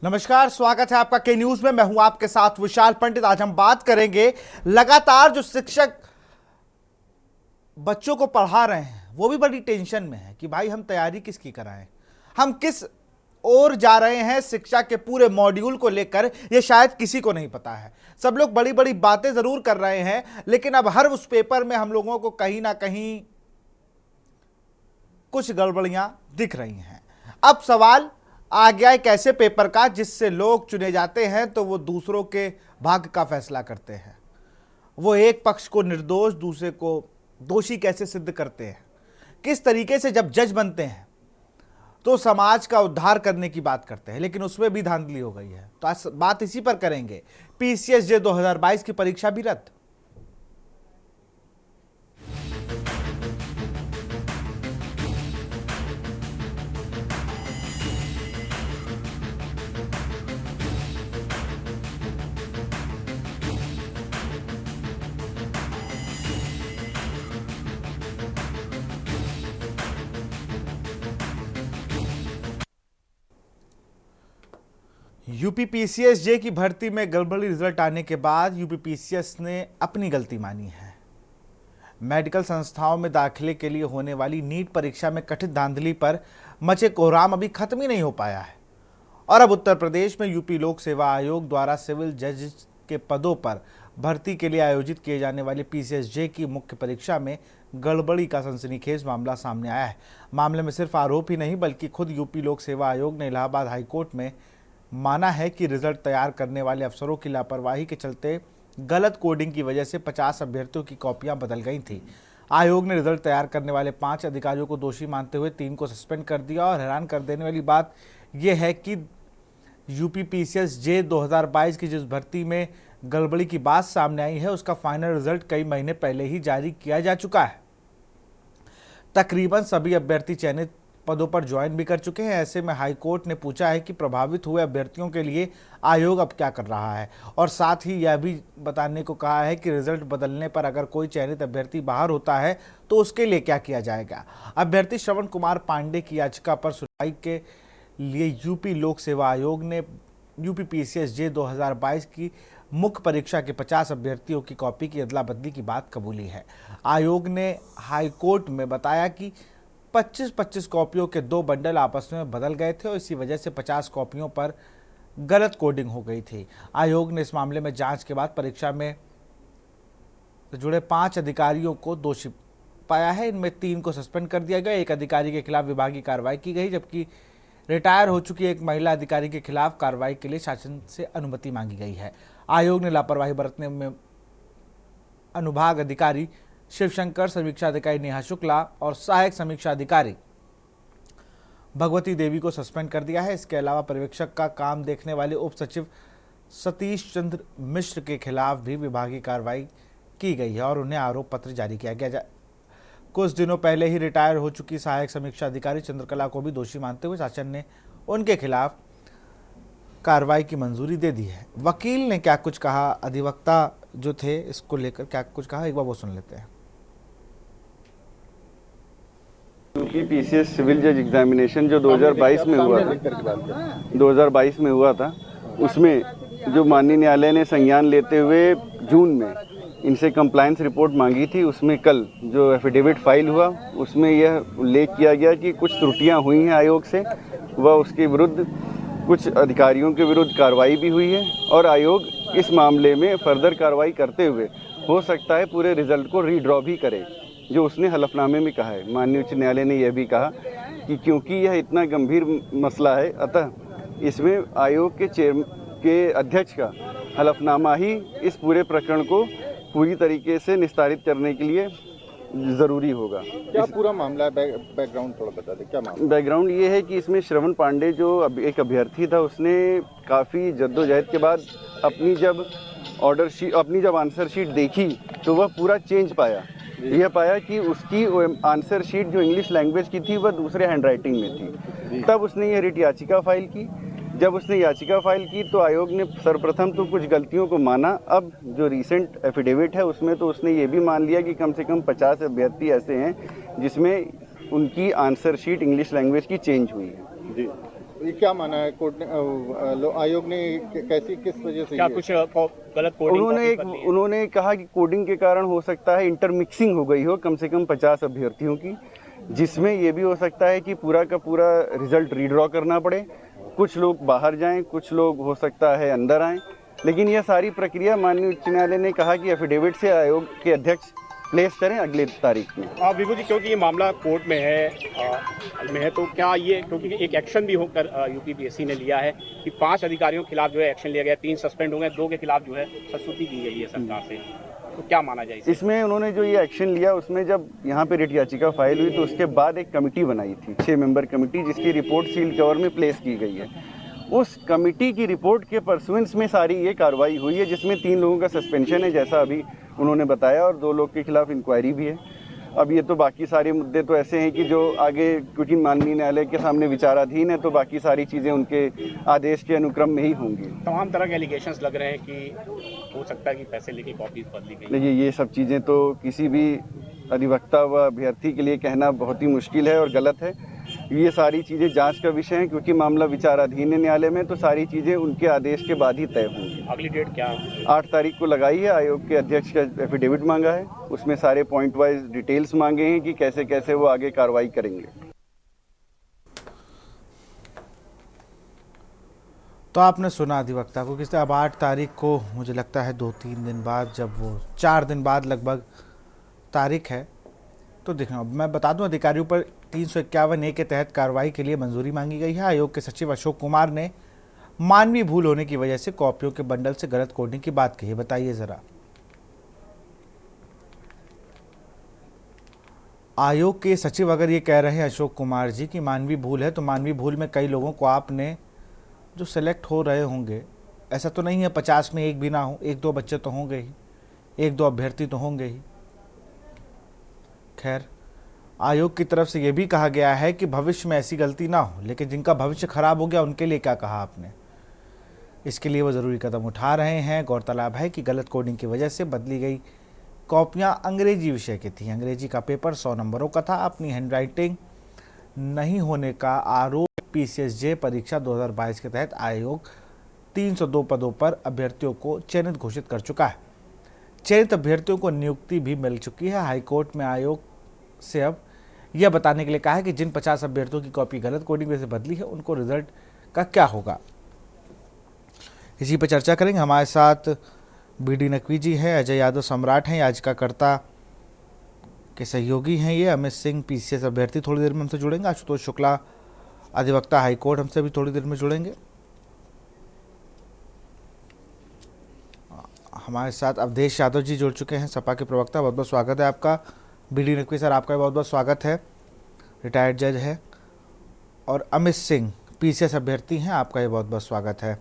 नमस्कार, स्वागत है आपका के न्यूज में। मैं हूं आपके साथ विशाल पंडित। आज हम बात करेंगे लगातार जो शिक्षक बच्चों को पढ़ा रहे हैं वो भी बड़ी टेंशन में है कि भाई हम तैयारी किसकी कराएं, हम किस ओर जा रहे हैं शिक्षा के पूरे मॉड्यूल को लेकर, ये शायद किसी को नहीं पता है। सब लोग बड़ी बड़ी बातें जरूर कर रहे हैं, लेकिन अब हर उस पेपर में हम लोगों को कहीं ना कहीं कुछ गड़बड़ियां दिख रही हैं। अब सवाल आ गया एक ऐसे पेपर का जिससे लोग चुने जाते हैं तो वो दूसरों के भाग्य का फैसला करते हैं। वो एक पक्ष को निर्दोष, दूसरे को दोषी कैसे सिद्ध करते हैं, किस तरीके से जब जज बनते हैं तो समाज का उद्धार करने की बात करते हैं, लेकिन उसमें भी धांधली हो गई है। तो आज बात इसी पर करेंगे। पीसीएसजे 2022 की परीक्षा भी रद्द। यूपी पीसीएसजे की भर्ती में गड़बड़ी रिजल्ट आने के बाद यूपी पीसीएस ने अपनी गलती मानी है। मेडिकल संस्थाओं में दाखिले के लिए होने वाली नीट परीक्षा में कथित धांधली पर मचे कोहराम अभी खत्म ही नहीं हो पाया है और अब उत्तर प्रदेश में यूपी लोक सेवा आयोग द्वारा सिविल जज के पदों पर भर्ती के लिए आयोजित किए जाने वाले पीसीएसजे की मुख्य परीक्षा में गड़बड़ी का सनसनीखेज मामला सामने आया है। मामले में सिर्फ आरोप ही नहीं बल्कि खुद यूपी लोक सेवा आयोग ने इलाहाबाद हाईकोर्ट में माना है कि रिजल्ट तैयार करने वाले अफसरों की लापरवाही के चलते गलत कोडिंग की वजह से 50 अभ्यर्थियों की कॉपियां बदल गई थी। आयोग ने रिजल्ट तैयार करने वाले 5 अधिकारियों को दोषी मानते हुए 3 को सस्पेंड कर दिया और हैरान कर देने वाली बात यह है कि यूपी पीसीएसजे 2022 की जिस भर्ती में गड़बड़ी की बात सामने आई है उसका फाइनल रिजल्ट कई महीने पहले ही जारी किया जा चुका है। तकरीबन सभी अभ्यर्थी चयनित पदों पर ज्वाइन भी कर चुके हैं। ऐसे में हाईकोर्ट ने पूछा है कि प्रभावित हुए अभ्यर्थियों के लिए आयोग अब क्या कर रहा है और साथ ही यह भी बताने को कहा है कि रिजल्ट बदलने पर अगर कोई चयनित अभ्यर्थी बाहर होता है तो उसके लिए क्या किया जाएगा। अभ्यर्थी श्रवण कुमार पांडे की याचिका पर सुनवाई के लिए यूपी लोक सेवा आयोग ने यूपी पीसीएसजे 2022 की मुख्य परीक्षा के 50 अभ्यर्थियों की कॉपी की अदला बदली की बात कबूली है। आयोग ने हाईकोर्ट में बताया कि 25-25 कॉपियों के 2 बंडल आपस में बदल गए थे और इसी वजह से 50 कॉपियों पर गलत कोडिंग हो गई थी। आयोग ने इस मामले में जांच के बाद परीक्षा में जुड़े 5 अधिकारियों को दोषी पाया है। इनमें 3 को सस्पेंड कर दिया गया। एक अधिकारी के खिलाफ विभागीय कार्रवाई की गई, जबकि रिटायर हो चुकी एक महिला अधिकारी के खिलाफ कार्रवाई के लिए शासन से अनुमति मांगी गई है। आयोग ने लापरवाही बरतने में अनुभाग अधिकारी शिवशंकर, समीक्षा अधिकारी नेहा शुक्ला और सहायक समीक्षा अधिकारी भगवती देवी को सस्पेंड कर दिया है। इसके अलावा पर्यवेक्षक का काम देखने वाले उप सचिव सतीश चंद्र मिश्र के खिलाफ भी विभागीय कार्रवाई की गई है और उन्हें आरोप पत्र जारी किया गया। कुछ दिनों पहले ही रिटायर हो चुकी सहायक समीक्षा अधिकारी चंद्रकला को भी दोषी मानते हुए शासन ने उनके खिलाफ कार्रवाई की मंजूरी दे दी है। वकील ने क्या कुछ कहा, अधिवक्ता जो थे इसको लेकर क्या कुछ कहा, एक बार वो सुन लेते हैं। यूपी पीसीएस सिविल जज एग्जामिनेशन जो 2022 में हुआ था उसमें जो माननीय न्यायालय ने संज्ञान लेते हुए जून में इनसे कंप्लायंस रिपोर्ट मांगी थी, उसमें कल जो एफिडेविट फाइल हुआ उसमें यह उल्लेख किया गया कि कुछ त्रुटियां हुई हैं आयोग से व उसके विरुद्ध कुछ अधिकारियों के विरुद्ध कार्रवाई भी हुई है और आयोग इस मामले में फर्दर कार्रवाई करते हुए हो सकता है पूरे रिजल्ट को रीड्रॉ भी करे, जो उसने हलफनामे में कहा है। माननीय उच्च न्यायालय ने यह भी कहा कि क्योंकि यह इतना गंभीर मसला है, अतः इसमें आयोग के अध्यक्ष का हलफनामा ही इस पूरे प्रकरण को पूरी तरीके से निस्तारित करने के लिए ज़रूरी होगा। क्या पूरा मामला है? बैकग्राउंड थोड़ा बता दें, क्या मामला? बैकग्राउंड ये है कि इसमें श्रवण पांडे जो एक अभ्यर्थी था, उसने काफ़ी जद्दोजहद के बाद अपनी जब आंसर शीट देखी तो वह पूरा चेंज पाया। यह पाया कि उसकी आंसर शीट जो इंग्लिश लैंग्वेज की थी वह दूसरे हैंडराइटिंग में थी। तब उसने यह रिट याचिका फाइल की। जब उसने याचिका फाइल की तो आयोग ने सर्वप्रथम तो कुछ गलतियों को माना। अब जो रीसेंट एफिडेविट है उसमें तो उसने ये भी मान लिया कि कम से कम 50 अभ्यर्थी ऐसे हैं जिसमें उनकी आंसर शीट इंग्लिश लैंग्वेज की चेंज हुई है। जी, ये क्या माना है कोर्ट ने, आयोग ने कैसी किस वजह से क्या ये- कुछ गलत कोडिंग उन्होंने कहा कि कोडिंग के कारण हो सकता है इंटरमिक्सिंग हो गई हो कम से कम 50 अभ्यर्थियों की, जिसमें ये भी हो सकता है कि पूरा का पूरा रिजल्ट रीड्रॉ करना पड़े, कुछ लोग बाहर जाएं, कुछ लोग हो सकता है अंदर आएं। लेकिन यह सारी प्रक्रिया माननीय उच्च न्यायालय ने कहा कि एफिडेविट से आयोग के अध्यक्ष प्लेस करें अगले तारीख में। विभू जी, क्योंकि ये मामला कोर्ट में है तो क्या ये, क्योंकि एक एक्शन भी होकर यूपीपीएससी ने लिया है कि 5 अधिकारियों के खिलाफ जो है एक्शन लिया गया, 3 सस्पेंड हो गए, 2 के खिलाफ जो है संस्तुति की गई है सरकार से, तो क्या माना जाए इसमें उन्होंने जो ये एक्शन लिया, उसमें जब यहाँ पे रिट याचिका फाइल हुई तो उसके बाद एक कमेटी बनाई थी, 6 मेंबर कमेटी, जिसकी रिपोर्ट सील कवर में प्लेस की गई है। उस कमेटी की रिपोर्ट के परसुएंस में सारी ये कार्रवाई हुई है, जिसमें 3 लोगों का सस्पेंशन है जैसा अभी उन्होंने बताया, और 2 लोग के खिलाफ इंक्वायरी भी है। अब ये तो बाकी सारे मुद्दे तो ऐसे हैं कि जो आगे, क्योंकि माननीय न्यायालय के सामने विचाराधीन है, तो बाकी सारी चीज़ें उनके आदेश के अनुक्रम में ही होंगी। तमाम तरह के एलिगेशंस लग रहे हैं कि हो सकता है कि पैसे लेके कॉपीज बदली गई। देखिए, ये सब चीज़ें तो किसी भी अधिवक्ता व अभ्यर्थी के लिए कहना बहुत ही मुश्किल है और गलत है। ये सारी चीज़ें जांच का विषय है, क्योंकि मामला विचाराधीन है न्यायालय में, तो सारी चीज़ें उनके आदेश के बाद ही तय होंगी। अगली डेट क्या? 8 तारीख को लगाई है। आयोग के अध्यक्ष का एफिडेविट मांगा है, उसमें सारे पॉइंट वाइज डिटेल्स मांगे हैं कि कैसे कैसे वो आगे कार्रवाई करेंगे। तो आपने सुना अधिवक्ता को, किस अब 8 तारीख को, मुझे लगता है 2-3 दिन बाद, जब वो 4 दिन बाद लगभग तारीख है, तो देखना। मैं बता दूं, अधिकारियों पर 351A के तहत कार्रवाई के लिए मंजूरी मांगी गई है। आयोग के सचिव अशोक कुमार ने मानवीय भूल होने की वजह से कॉपियों के बंडल से गलत कोडिंग की बात कही है। बताइए जरा। आयोग के सचिव अगर ये कह रहे हैं अशोक कुमार जी कि मानवीय भूल है, तो मानवीय भूल में कई लोगों को आपने जो सेलेक्ट हो रहे होंगे, ऐसा तो नहीं है 50 में एक भी ना हो, 1-2 बच्चे तो होंगे ही, 1-2 अभ्यर्थी तो होंगे ही। खैर, आयोग की तरफ से यह भी कहा गया है कि भविष्य में ऐसी गलती ना हो, लेकिन जिनका भविष्य खराब हो गया उनके लिए क्या कहा आपने, इसके लिए वो ज़रूरी कदम उठा रहे हैं। गौरतलब है कि गलत कोडिंग की वजह से बदली गई कॉपियां अंग्रेजी विषय की थी। अंग्रेजी का पेपर 100 नंबरों का था। अपनी हैंडराइटिंग नहीं होने का आरोप पीसीएसजे परीक्षा 2022 के तहत आयोग 302 पदों पर अभ्यर्थियों को चयनित घोषित कर चुका है। चयनित अभ्यर्थियों को नियुक्ति भी मिल चुकी है। हाईकोर्ट में आयोग से अब यह बताने के लिए कहा है कि जिन 50 अभ्यर्थियों की कॉपी गलत कोडिंग में से बदली है, उनको रिजल्ट का क्या होगा। इसी पर चर्चा करेंगे। हमारे साथ बीडी नकवी जी हैं, अजय यादव सम्राट हैं, याचिकाकर्ता के सहयोगी हैं ये, अमित सिंह पीसीएस अभ्यर्थी थोड़ी देर में हमसे जुड़ेंगे, आशुतोष शुक्ला अधिवक्ता हाईकोर्ट हमसे भी थोड़ी देर में जुड़ेंगे। हमारे साथ अवधेश यादव जी जुड़ चुके हैं, सपा के प्रवक्ता। बहुत बहुत स्वागत है आपका। बीडी नकवी सर, आपका बहुत बहुत स्वागत है, रिटायर्ड जज है। और अमित सिंह पीसीएस अभ्यर्थी हैं, आपका ये बहुत बहुत स्वागत है।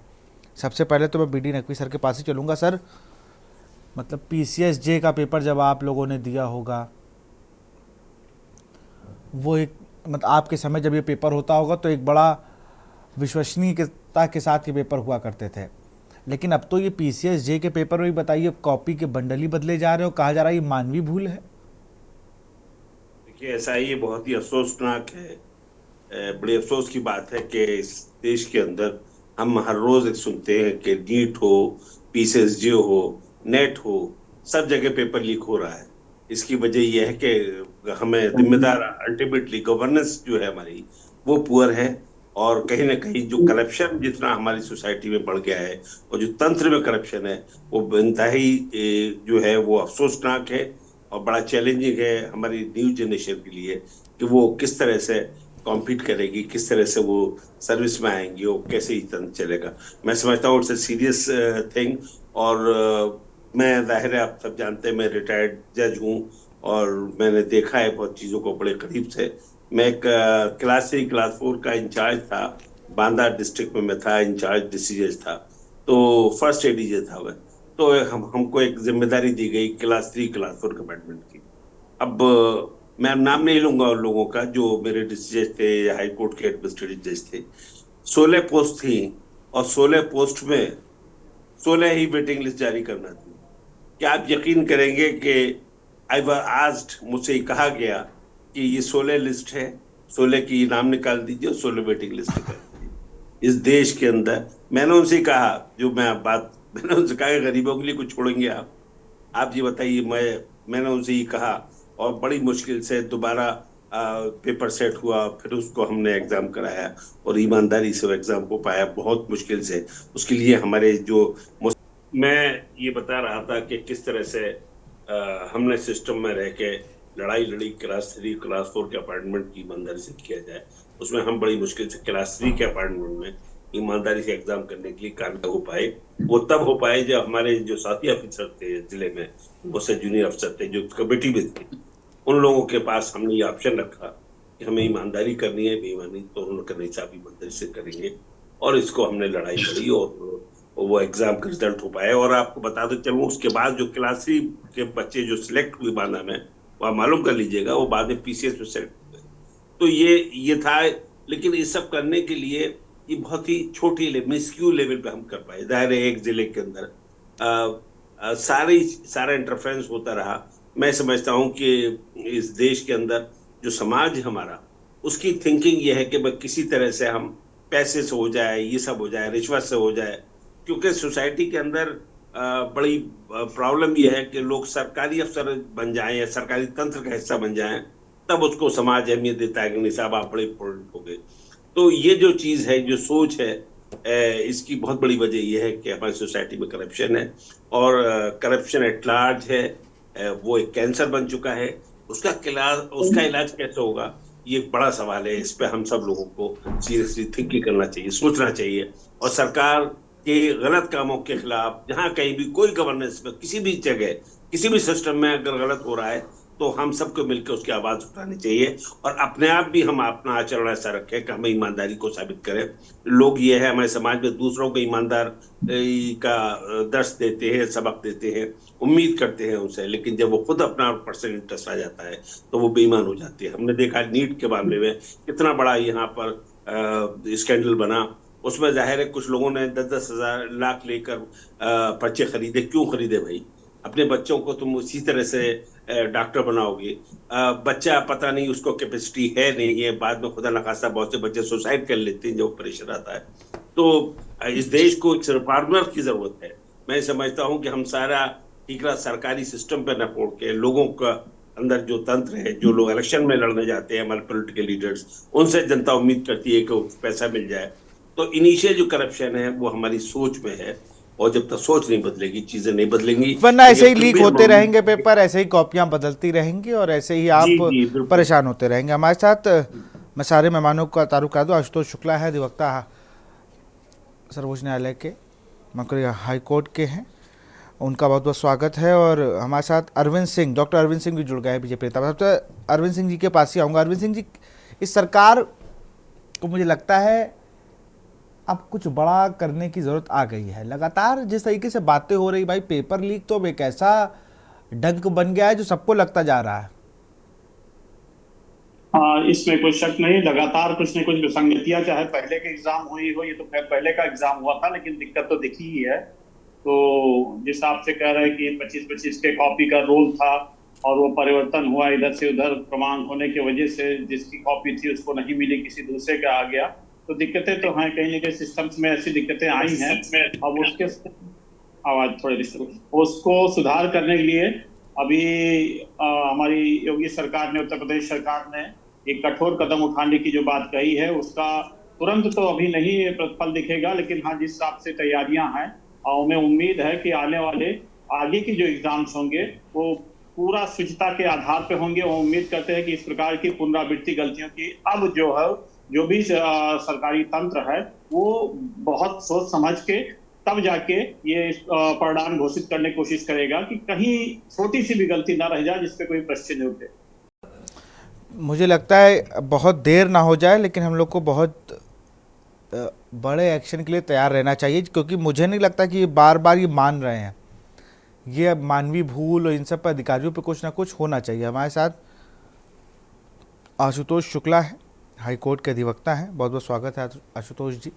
सबसे पहले तो मैं बीडी नकवी सर के पास ही चलूँगा। सर, मतलब पीसीएसजे का पेपर जब आप लोगों ने दिया होगा, वो एक मतलब आपके समय जब ये पेपर होता होगा तो एक बड़ा विश्वसनीयता के साथ ये पेपर हुआ करते थे, लेकिन अब तो ये पीसीएसजे के पेपर में ही बताइए कॉपी के बंडल ही बदले जा रहे हो, कहा जा रहा है ये मानवीय भूल है। देखिए, ऐसा ये बहुत ही अफसोसनाक है, बड़ी अफसोस की बात है कि इस देश के अंदर हम हर रोज एक सुनते हैं कि नीट हो, पीसीएसजे हो, नेट हो, सब जगह पेपर लीक हो रहा है। इसकी वजह यह है कि हमें जिम्मेदार, अल्टीमेटली गवर्नेंस जो है हमारी, वो पुअर है, और कहीं ना कहीं जो करप्शन जितना हमारी सोसाइटी में बढ़ गया है, और जो तंत्र में करप्शन है, वो इंतहाई जो है वो अफसोसनाक है और बड़ा चैलेंजिंग है हमारी न्यू जनरेशन के लिए कि वो किस तरह से कॉम्पीट करेगी, किस तरह से वो सर्विस में आएंगी, वो कैसे ही तंत्र चलेगा। मैं समझता हूँ इट्स ए सीरियस थिंग। और मैं, जाहिर है आप सब जानते हैं, मैं रिटायर्ड जज हूँ और मैंने देखा है बहुत चीज़ों को बड़े करीब से। मैं एक क्लास 3 क्लास 4 का इंचार्ज था, बांदा डिस्ट्रिक्ट में मैं था, इंचार्ज डिसीजन था, तो फर्स्ट एडीजे था वह। तो हमको एक जिम्मेदारी दी गई क्लास 3 क्लास 4 कमेंटमेंट की। अब मैं नाम नहीं लूंगा उन लोगों का जो मेरे डिस्ट्रिक्ट थे या हाई कोर्ट के एडमिनिस्ट्रेटिव जज थे। 16 पोस्ट थी और 16 पोस्ट में 16 ही वेटिंग लिस्ट जारी करना थी। क्या आप यकीन करेंगे कि आई वाज आस्क्ड, मुझसे कहा गया कि ये 16 लिस्ट है, 16 की नाम निकाल दीजिए और 16 वेटिंग लिस्ट निकाल दीजिए। इस देश के अंदर, मैंने उनसे कहा, मैंने उनसे कहा कि गरीबों के लिए कुछ छोड़ेंगे आप ये बताइए। मैंने उनसे ये कहा, और बड़ी मुश्किल से दोबारा पेपर सेट हुआ, फिर उसको हमने एग्जाम कराया और ईमानदारी से वो एग्जाम हो पाया, बहुत मुश्किल से। उसके लिए हमारे मैं ये बता रहा था कि किस तरह से हमने सिस्टम में रह के लड़ाई लड़ी क्लास 3 क्लास 4 के अपार्टमेंट की ईमानदारी से किया जाए। उसमें हम बड़ी मुश्किल से क्लास 3 के अपार्टमेंट में ईमानदारी से एग्जाम करने के लिए कामयाब हो पाए। वो तब हो पाए जब हमारे जो साथी अफसर थे जिले में, उससे जूनियर अफसर थे जो कमेटी में थे, उन लोगों के पास हमने ये ऑप्शन रखा कि हमें ईमानदारी करनी है, बेईमानी तो उन्होंने करनी चाहिए, आप ईमानदारी से करेंगे। और इसको हमने लड़ाई लड़ी और वो एग्जाम का रिजल्ट हो पाया। और आपको बता दो चलूं, उसके बाद जो क्लास 3 के बच्चे जो सिलेक्ट हुए बांदा में, वो आप मालूम कर लीजिएगा, वो बाद में पीसीएस में सेलेक्ट हुए। तो ये था। लेकिन ये सब करने के लिए ये बहुत ही छोटी मिस्क्यू लेवल पे हम कर पाए। जाहिर है एक जिले के अंदर सारा इंटरफेरेंस होता रहा। मैं समझता हूं कि इस देश के अंदर जो समाज हमारा, उसकी थिंकिंग ये है कि भाई किसी तरह से हम पैसे से हो जाए, ये सब हो जाए, रिश्वत से हो जाए। क्योंकि सोसाइटी के अंदर बड़ी प्रॉब्लम ये है कि लोग सरकारी अफसर बन जाएं या सरकारी तंत्र का हिस्सा बन जाएं, तब उसको समाज अहमियत देता है कि नहीं साहब आप बड़े इंपॉर्टेंट हो गए। तो ये जो चीज है, जो सोच है, इसकी बहुत बड़ी वजह यह है कि हमारी सोसाइटी में करप्शन है, और करप्शन एट लार्ज है। वो एक कैंसर बन चुका है। उसका इलाज कैसे होगा, ये एक बड़ा सवाल है। इस पे हम सब लोगों को सीरियसली थिंकिंग करना चाहिए, सोचना चाहिए। और सरकार के गलत कामों के खिलाफ, जहां कहीं भी कोई गवर्नेंस में, किसी भी जगह, किसी भी सिस्टम में अगर गलत हो रहा है, तो हम सबको मिलकर उसकी आवाज उठानी चाहिए। और अपने आप भी हम अपना आचरण ऐसा रखें कि हमें ईमानदारी को साबित करें। लोग ये है हमारे समाज में दूसरों को ईमानदार का दर्श देते हैं, सबक देते हैं, उम्मीद करते हैं उनसे, लेकिन जब वो खुद अपना पर्सनल इंटरेस्ट आ जाता है तो वो बेईमान हो जाती है। हमने देखा नीट के मामले में कितना बड़ा यहाँ पर स्कैंडल बना। उसमें जाहिर है कुछ लोगों ने 10-10 हजार लाख लेकर पर्चे खरीदे। क्यों खरीदे भाई? अपने बच्चों को तुम उसी तरह से डॉक्टर बनाओगे, बच्चा पता नहीं उसको कैपेसिटी है नहीं है, बाद में खुदा न खास्ता बहुत से बच्चे सुसाइड कर लेते हैं जब प्रेशर आता है। तो इस देश को एक रिफॉर्मर की जरूरत है। मैं समझता हूं कि हम सारा ठीकरा सरकारी सिस्टम पे न फोड़ के, लोगों का अंदर जो तंत्र है, जो लोग इलेक्शन में लड़ने जाते हैं, हमारे पॉलिटिकल लीडर्स, उनसे जनता उम्मीद करती है कि पैसा मिल जाए। तो इनिशियल जो करप्शन है वो हमारी सोच में है, और जब तक सोच नहीं बदलेगी, चीजें नहीं बदलेंगी, वरना ऐसे ही लीक होते रहेंगे पेपर, ऐसे ही कॉपियां बदलती रहेंगी और ऐसे ही आप जी, परेशान होते रहेंगे। हमारे साथ मैं सारे मेहमानों का तारुफ करा दूं। आशुतोष शुक्ला है, अधिवक्ता सर्वोच्च न्यायालय के, मकरी हाई कोर्ट के हैं, उनका बहुत बहुत स्वागत है। और हमारे साथ अरविंद सिंह, डॉक्टर अरविंद सिंह भी जुड़ गए हैं बीजेपी नेता। तो अरविंद सिंह जी के पास ही आऊँगा। अरविंद सिंह जी, इस सरकार को मुझे लगता है अब कुछ बड़ा करने की जरूरत आ गई है। लगातार जिस तरीके से बातें हो रही, भाई पेपर लीक तो अब एक ऐसा डंक बन गया है जो सबको लगता जा रहा है। हाँ, इसमें कोई शक नहीं। लगातार कुछ न कुछ विसंगतियां, चाहे पहले के एग्जाम हुई हो, ये तो खैर पहले का एग्जाम हुआ था, लेकिन दिक्कत तो दिखी ही है। तो जिस हिसाब से कह रहे हैं कि 25-25 के कॉपी का रोल था और वो परिवर्तन हुआ, इधर से उधर क्रमांक होने की वजह से जिसकी कॉपी थी उसको नहीं मिली, किसी दूसरे का आ गया। तो दिक्कतें तो हैं, कहीं ना कहीं सिस्टम्स में ऐसी दिक्कतें आई हैं। अब उसके आवाज थोड़ी डिस्टर्ब, उसको सुधार करने के लिए अभी हमारी योगी सरकार ने, उत्तर प्रदेश सरकार ने एक कठोर कदम उठाने की जो बात कही है, उसका तुरंत तो अभी नहीं प्रतिफल दिखेगा, लेकिन हाँ, जिस हिसाब से तैयारियां हैं, हमें उम्मीद है कि आने वाले आगे की जो एग्जाम्स होंगे वो पूरा शुचिता के आधार पे होंगे। वो उम्मीद करते हैं कि इस प्रकार की पुनरावृत्ति गलतियों की अब जो है, जो भी सरकारी तंत्र है, वो बहुत सोच समझ के तब जाके ये परिणाम घोषित करने की कोशिश करेगा कि कहीं छोटी सी भी गलती ना रह जाए जिसपे कोई प्रश्न नहीं उठे। मुझे लगता है बहुत देर ना हो जाए, लेकिन हम लोग को बहुत बड़े एक्शन के लिए तैयार रहना चाहिए, क्योंकि मुझे नहीं लगता कि बार बार ये मान रहे हैं। ये मानवीय भूल और इन सब पर अधिकारियों पे कुछ ना कुछ होना चाहिए। हमारे साथ आशुतोष शुक्ला है, हाई कोर्ट के अधिवक्ता हैं। बहुत बहुत स्वागत है आशुतोष जी।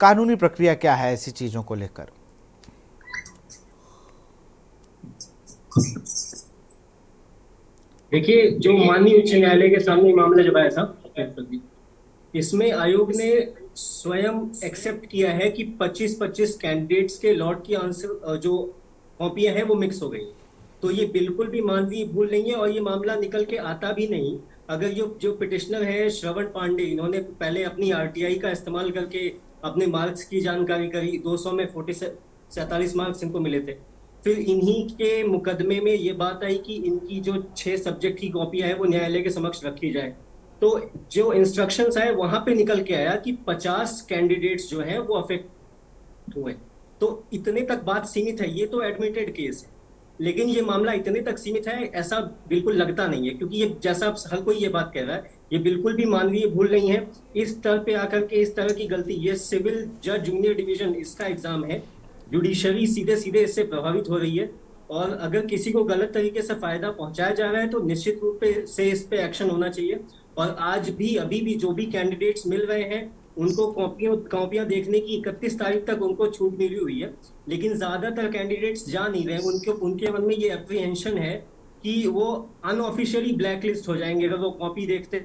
कानूनी प्रक्रिया क्या है ऐसी चीज़ों को लेकर? देखिए, जो माननीय उच्च न्यायालय के सामने मामला जब आया था, इसमें आयोग ने स्वयं एक्सेप्ट किया है कि 25-25 कैंडिडेट्स के लॉट की आंसर जो कॉपियां हैं वो मिक्स हो गई। तो ये बिल्कुल भी मानवीय भूल नहीं है और ये मामला निकल के आता भी नहीं। अगर ये जो पिटिशनर है श्रवण पांडे, इन्होंने पहले अपनी आरटीआई का इस्तेमाल करके अपने मार्क्स की जानकारी करी, 200 में 47 मार्क्स इनको मिले थे। फिर इन्हीं के मुकदमे में ये बात आई कि इनकी जो 6 सब्जेक्ट की कॉपियां है वो न्यायालय के समक्ष रखी जाए। तो जो इंस्ट्रक्शंस आए वहां पे निकल के आया कि 50 कैंडिडेट्स जो है वो अफेक्ट हुए। तो इतने तक बात सीमित है, ये तो एडमिटेड केस है। लेकिन ये मामला इतने तक सीमित है ऐसा बिल्कुल लगता नहीं है, क्योंकि ये जैसा आप हर कोई ये बात कह रहा है, ये बिल्कुल भी मानवीय भूल नहीं है। इस स्तर पे आकर के इस तरह की गलती, ये सिविल जज जूनियर डिवीजन इसका एग्जाम है, जुडिशरी सीधे सीधे इससे प्रभावित हो रही है। और अगर किसी को गलत तरीके से फायदा पहुंचाया जा रहा है तो निश्चित रूप से इस पे एक्शन होना चाहिए। और आज भी अभी भी जो भी कैंडिडेट्स मिल रहे हैं उनको कॉपियां देखने की 31 तारीख तक उनको छूट मिली हुई है, लेकिन ज्यादातर कैंडिडेट्स जा नहीं रहे। उनके मन में ये अप्रीहेंशन है कि वो अनऑफिशियली ब्लैकलिस्ट हो जाएंगे अगर वो कॉपी देखते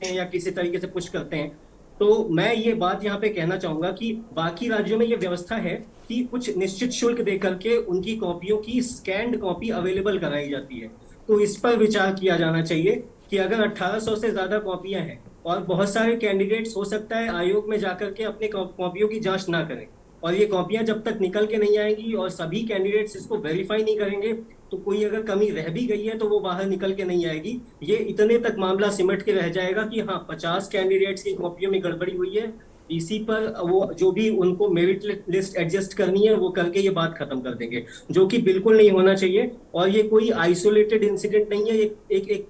हैं या किसी तरीके से पुश करते हैं। तो मैं ये बात यहाँ पे कहना चाहूंगा कि बाकी राज्यों में ये व्यवस्था है कि कुछ निश्चित शुल्क दे करके उनकी कॉपियों की स्कैन्ड कॉपी अवेलेबल कराई जाती है। तो इस पर विचार किया जाना चाहिए कि अगर 1800 से ज्यादा कॉपियां हैं और बहुत सारे कैंडिडेट्स हो सकता है आयोग में जाकर के अपने कॉपियों की जांच ना करें, और ये कॉपियां जब तक निकल के नहीं आएंगी और सभी कैंडिडेट्स इसको वेरीफाई नहीं करेंगे तो कोई अगर कमी रह भी गई है तो वो बाहर निकल के नहीं आएगी। ये इतने तक मामला सिमट के रह जाएगा कि हाँ 50 कैंडिडेट्स की कॉपियों में गड़बड़ी हुई है, इसी पर वो जो भी उनको मेरिट लिस्ट एडजस्ट करनी है वो करके ये बात खत्म कर देंगे, जो कि बिल्कुल नहीं होना चाहिए। और ये कोई आइसोलेटेड इंसिडेंट नहीं है, एक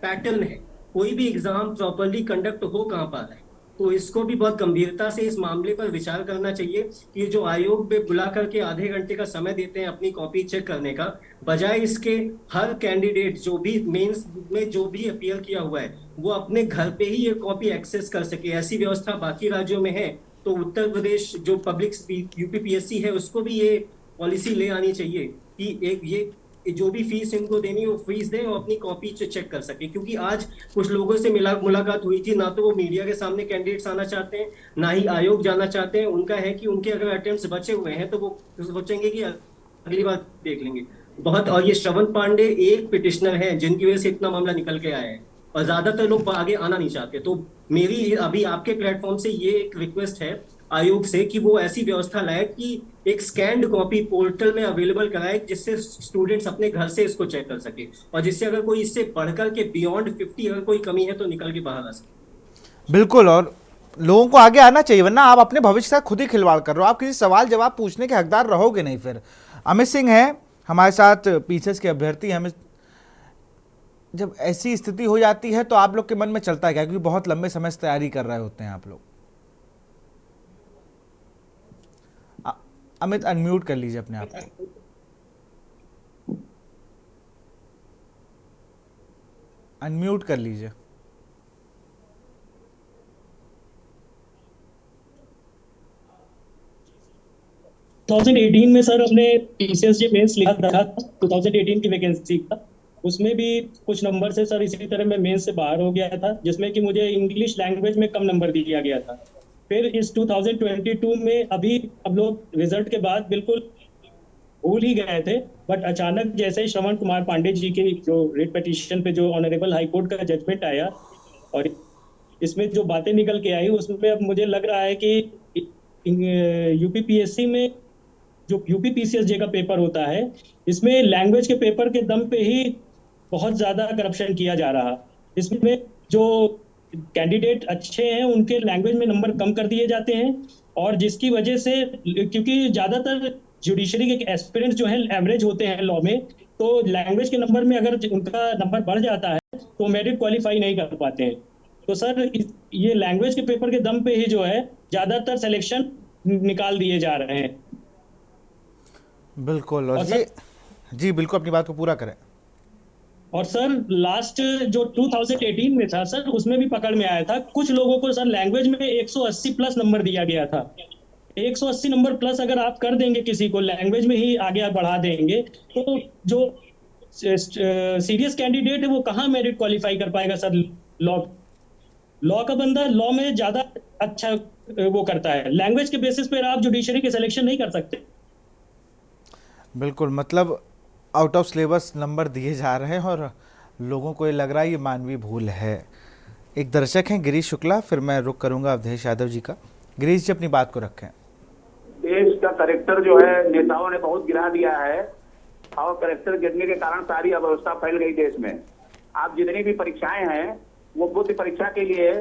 पैटर्न है। कोई भी एग्जाम प्रॉपरली कंडक्ट हो कहाँ पा रहा है, तो इसको भी बहुत गंभीरता से इस मामले पर विचार करना चाहिए कि जो आयोग में बुला करके आधे घंटे का समय देते हैं अपनी कॉपी चेक करने का, बजाय इसके हर कैंडिडेट जो भी मेंस में जो भी अपीयर किया हुआ है वो अपने घर पे ही ये कॉपी एक्सेस कर सके। ऐसी व्यवस्था बाकी राज्यों में है, तो उत्तर प्रदेश जो पब्लिक यूपीपीएससी है उसको भी ये पॉलिसी ले आनी चाहिए कि एक ये जो भी फीस इनको देनी है वो फीस दें और अपनी कॉपी चेक कर सके। क्योंकि आज कुछ लोगों से मुलाकात हुई थी, ना तो वो मीडिया के सामने कैंडिडेट्स आना चाहते हैं ना ही आयोग जाना चाहते हैं। उनका है कि उनके अगर अटेम्प्ट्स बचे हुए हैं तो वो सोचेंगे कि अगली बार देख लेंगे। बहुत, और ये श्रवण पांडे एक पिटिशनर है जिनकी वजह से इतना मामला निकल के आया है और ज्यादातर लोग आगे आना नहीं चाहते। तो मेरी अभी आपके प्लेटफॉर्म से ये एक रिक्वेस्ट है आयोग से कि वो ऐसी व्यवस्था लाए कि एक स्कैन्ड कॉपी पोर्टल में अवेलेबल कराए जिससे स्टूडेंट्स अपने घर से इसको चेक कर सके, और जिससे अगर कोई इससे बढ़कर के बियॉन्ड 50 अगर कोई कमी है तो निकल के बाहर आ सके। बिल्कुल, और लोगों को आगे आना चाहिए, वरना आप अपने भविष्य के साथ खुद ही खिलवाड़ कर रहे हो। आप किसी सवाल जवाब पूछने के हकदार रहोगे नहीं फिर। अमित सिंह हैं हमारे साथ, पीसीएस के अभ्यर्थी। हमें जब ऐसी स्थिति हो जाती है तो आप लोग के मन में चलता है क्या, क्योंकि बहुत लंबे समय से तैयारी कर रहे होते हैं आप लोग। अमित अनम्यूट कर लीजिए अपने आप को। अनम्यूट कर लीजिए। 2018 में सर हमने पीसीएसजे मेंस लिखा था, 2018 की वैकेंसी का। उसमें भी कुछ नंबर से सर इसी तरह मैं मेंस से बाहर हो गया था, जिसमें कि मुझे इंग्लिश लैंग्वेज में कम नंबर दिया गया था। फिर इस 2022 में अभी हम लोग रिजल्ट के बाद बिल्कुल भूल ही गए थे, बट अचानक जैसे ही श्रवण कुमार पांडे जी के जो रिट पिटीशन पे जो ऑनरेबल हाई कोर्ट का जजमेंट आया और इसमें जो बातें निकल के आई, उसमें अब मुझे लग रहा है कि यूपीपीएससी में जो यूपीपीसीएसजे का पेपर होता है, इसमें लैंग्वेज के पेपर के दम पे ही बहुत ज्यादा करप्शन किया जा रहा। इसमें जो कैंडिडेट अच्छे हैं उनके लैंग्वेज में नंबर कम कर दिए जाते हैं, और जिसकी वजह से, क्योंकि ज्यादातर जुडिशरी के एस्पिरेंट्स जो है एवरेज होते हैं लॉ में, तो लैंग्वेज के नंबर में अगर उनका नंबर बढ़ जाता है तो मेरिट क्वालिफाई नहीं कर पाते हैं। तो सर ये लैंग्वेज के पेपर के दम पे ही जो है ज्यादातर सिलेक्शन निकाल दिए जा रहे हैं। बिल्कुल, और जी बिल्कुल अपनी बात को पूरा करें। और सर लास्ट जो 2018 में था सर, उसमें भी पकड़ में आया था कुछ लोगों को सर लैंग्वेज में 180 प्लस नंबर दिया गया था। 180 नंबर प्लस अगर आप कर देंगे किसी को, लैंग्वेज में ही आगे आप बढ़ा देंगे, तो जो सीरियस कैंडिडेट है वो कहाँ मेरिट क्वालिफाई कर पाएगा सर। लॉ का बंदा लॉ में ज्यादा अच्छा वो करता है। लैंग्वेज के बेसिस पर आप जुडिशरी के सिलेक्शन नहीं कर सकते। बिल्कुल, मतलब आउट ऑफ सिलेबस नंबर दिए जा रहे हैं और लोगों को ये लग रहा है ये मानवीय भूल है। एक दर्शक हैं गिरीश शुक्ला, फिर मैं रुक करूंगा अवधेश यादव जी का। गिरीश जी अपनी बात को रखें। देश का करेक्टर जो है नेताओं ने बहुत गिरा दिया है और करेक्टर गिरने के कारण सारी अव्यवस्था फैल गई देश में। आप जितनी भी परीक्षाएं हैं वो बुद्ध परीक्षा के लिए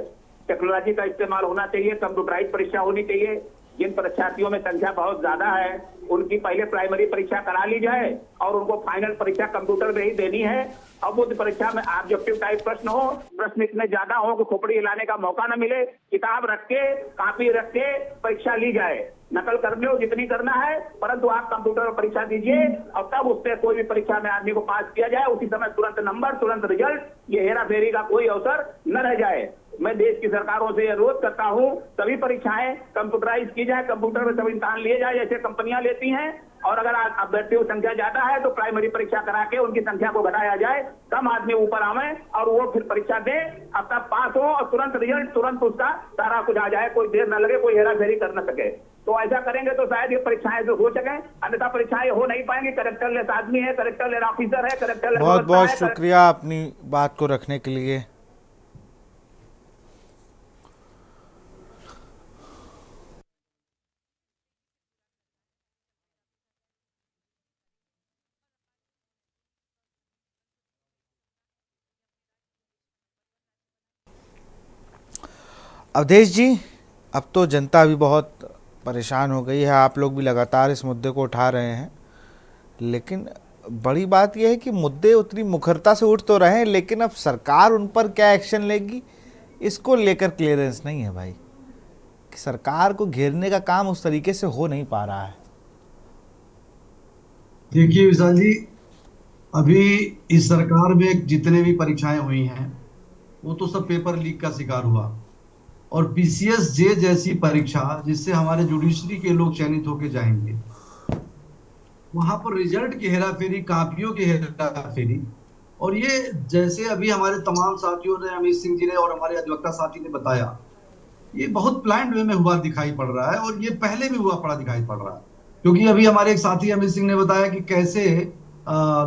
टेक्नोलॉजी का इस्तेमाल होना चाहिए, कंप्यूटराइज परीक्षा होनी चाहिए। जिन परीक्षार्थियों में संख्या बहुत ज्यादा है उनकी पहले प्राइमरी परीक्षा करा ली जाए और उनको फाइनल परीक्षा कंप्यूटर में ही देनी है। अब बुद्ध परीक्षा में ऑब्जेक्टिव टाइप प्रश्न हो, प्रश्न इतने ज्यादा हो कि खोपड़ी हिलाने का मौका न मिले, किताब रख के कॉपी रख के परीक्षा ली जाए। नकल कर लो जितनी करना है, परंतु आप कंप्यूटर में परीक्षा दीजिए और तब उससे कोई भी परीक्षा में आदमी को पास किया जाए, उसी समय तुरंत नंबर, तुरंत रिजल्ट, ये हेरा फेरी का कोई अवसर न रह जाए। मैं देश की सरकारों से अनुरोध करता हूं सभी परीक्षाएं कंप्यूटराइज की जाए, कंप्यूटर में सब इम्तिहान लिए जाए जैसे कंपनियां लेती हैं। और अगर अभ्यर्थियों की संख्या ज्यादा है तो प्राइमरी परीक्षा करा के उनकी संख्या को घटाया जाए, कम आदमी ऊपर आवे और वो फिर परीक्षा दे, अब तक पास हो और तुरंत रिजल्ट, तुरंत उसका सारा कुछ आ जाए, कोई देर न लगे, कोई हेरा फेरी कर न सके। तो ऐसा करेंगे तो शायद ये परीक्षाएं जो हो सके, अन्यथा परीक्षाएं हो नहीं पाएंगी। करेक्टरलेस आदमी है, करेक्टरलेस ऑफिसर है, करेक्टरलेस। बहुत बहुत शुक्रिया अपनी बात को रखने के लिए। अवधेश जी, अब तो जनता भी बहुत परेशान हो गई है, आप लोग भी लगातार इस मुद्दे को उठा रहे हैं, लेकिन बड़ी बात यह है कि मुद्दे उतनी मुखरता से उठ तो रहे हैं, लेकिन अब सरकार उन पर क्या एक्शन लेगी इसको लेकर क्लियरेंस नहीं है भाई। कि सरकार को घेरने का काम उस तरीके से हो नहीं पा रहा है। देखिए विशाल जी, अभी इस सरकार में जितने भी परीक्षाएं हुई हैं वो तो सब पेपर लीक का शिकार हुआ, और पीसीएस जे जैसी परीक्षा जिससे हमारे जुडिशरी के लोग चयनित होके जाएंगे, वहां पर रिजल्ट की हेराफेरी, कापियों की हेराफेरी, और ये जैसे अभी हमारे तमाम साथियों ने, अमित सिंह जी ने और हमारे अधिवक्ता साथी ने बताया, ये बहुत प्लान्ड वे में हुआ दिखाई पड़ रहा है और ये पहले भी हुआ पड़ा दिखाई पड़ रहा है। क्योंकि अभी हमारे एक साथी अमित सिंह ने बताया कि कैसे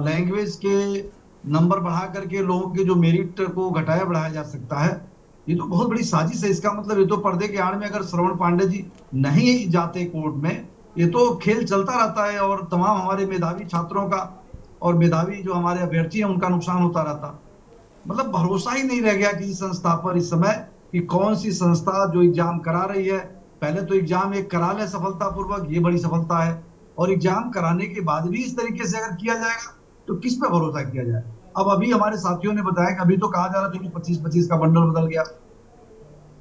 लैंग्वेज के नंबर बढ़ा करके लोगों के जो मेरिट को घटाया बढ़ाया जा सकता है। ये तो बहुत बड़ी साजिश है। इसका मतलब ये तो पर्दे के आड़ में अगर श्रवण पांडे जी नहीं जाते कोर्ट में, ये तो खेल चलता रहता है और तमाम हमारे मेधावी छात्रों का और मेधावी जो हमारे अभ्यर्थी हैं उनका नुकसान होता रहता। मतलब भरोसा ही नहीं रह गया किसी संस्था पर इस समय कि कौन सी संस्था जो एग्जाम करा रही है। पहले तो एग्जाम एक करा ले सफलतापूर्वक, ये बड़ी सफलता है, और एग्जाम कराने के बाद भी इस तरीके से अगर किया जाएगा तो किस पे भरोसा किया जाए। अब अभी हमारे साथियों ने बताया कि अभी तो कहा जा रहा था कि 25-25 का बंडल बदल गया।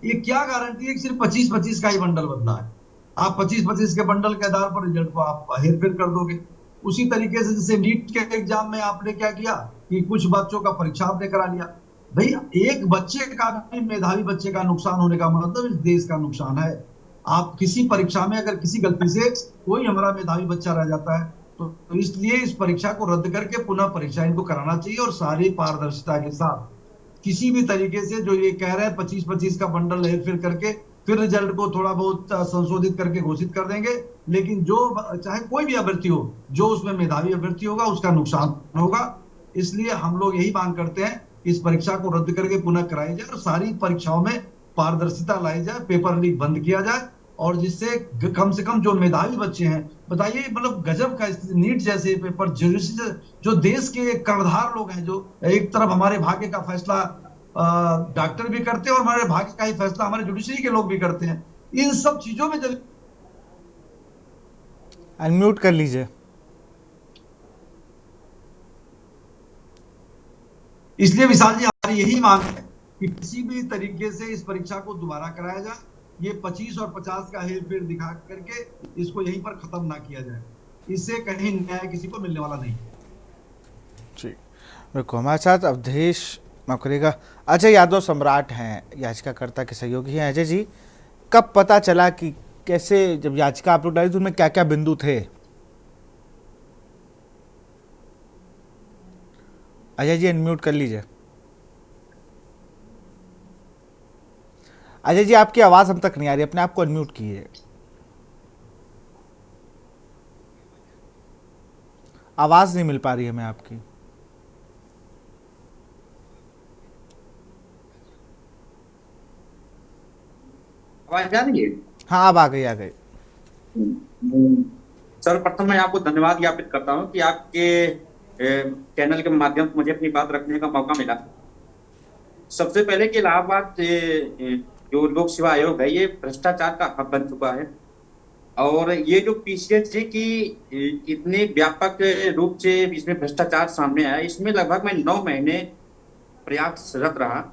ये क्या गारंटी है कि सिर्फ 25-25 का ही बंडल बदला है? आप 25-25 के बंडल के आधार पर रिजल्ट को आप हेरफेर कर दोगे। उसी तरीके से जैसे नीट के एग्जाम में आपने क्या किया कि कुछ बच्चों का परीक्षा आपने करा लिया। भाई एक बच्चे का भी, मेधावी बच्चे का नुकसान होने का मतलब इस देश का नुकसान है। आप किसी परीक्षा में अगर किसी गलती से कोई हमारा मेधावी बच्चा रह जाता है तो इसलिए इस परीक्षा को रद्द करके पुनः परीक्षा इनको कराना चाहिए, और सारी पारदर्शिता के साथ। किसी भी तरीके से जो ये कह रहे हैं 25-25 का बंडल हेरफेर करके फिर रिजल्ट को थोड़ा बहुत संशोधित करके घोषित कर देंगे, लेकिन जो चाहे कोई भी अभ्यर्थी हो, जो उसमें मेधावी अभ्यर्थी होगा उसका नुकसान होगा। इसलिए हम लोग यही मांग करते हैं इस परीक्षा को रद्द करके पुनः कराई जाए और सारी परीक्षाओं में पारदर्शिता लाई जाए, पेपर लीक बंद किया जाए, और जिससे कम से कम जो मेधावी बच्चे हैं, बताइए मतलब गजब का नीट जैसे पेपर, जो देश के कर्णधार लोग हैं, जो एक तरफ हमारे भाग्य का फैसला डॉक्टर भी करते हैं और हमारे भाग्य का ही फैसला हमारे जुडिशरी के लोग भी करते हैं, इन सब चीजों में जब अनम्यूट कर लीजिए। इसलिए विशाल जी हमारी यही मांग है कि किसी भी तरीके से इस परीक्षा को दोबारा कराया जाए। ये 25 और 50 का हेरफेर दिखा करके इसको यहीं पर खत्म ना किया जाए, इससे कहीं न्याय किसी को मिलने वाला नहीं। जी बिल्कुल, हमारे साथ अवधेश, माफ करिएगा, अजय यादव सम्राट हैं, याचिकाकर्ता के सहयोगी हैं। अजय जी, कब पता चला कि कैसे जब याचिका आप लोग डाली तो उनमें क्या क्या बिंदु थे? अजय जी अनम्यूट कर लीजिए। अजय जी, आपकी आवाज हम तक नहीं आ रही, अपने आप को अनम्यूट कीजिए। आवाज नहीं मिल पा रही है हमें आपकी। आवाज आ रही है? हाँ, अब आ गई, आ गई। सर्वप्रथम मैं आपको धन्यवाद ज्ञापित करता हूं कि आपके चैनल के माध्यम से मुझे अपनी बात रखने का मौका मिला। सबसे पहले कि इलाहाबाद जो लोक सेवा आयोग है ये भ्रष्टाचार का हब बन चुका है, और ये जो पीसीएसजे की इतने व्यापक रूप से इसमें भ्रष्टाचार सामने आया, इसमें लगभग मैं 9 महीने प्रयासरत रहा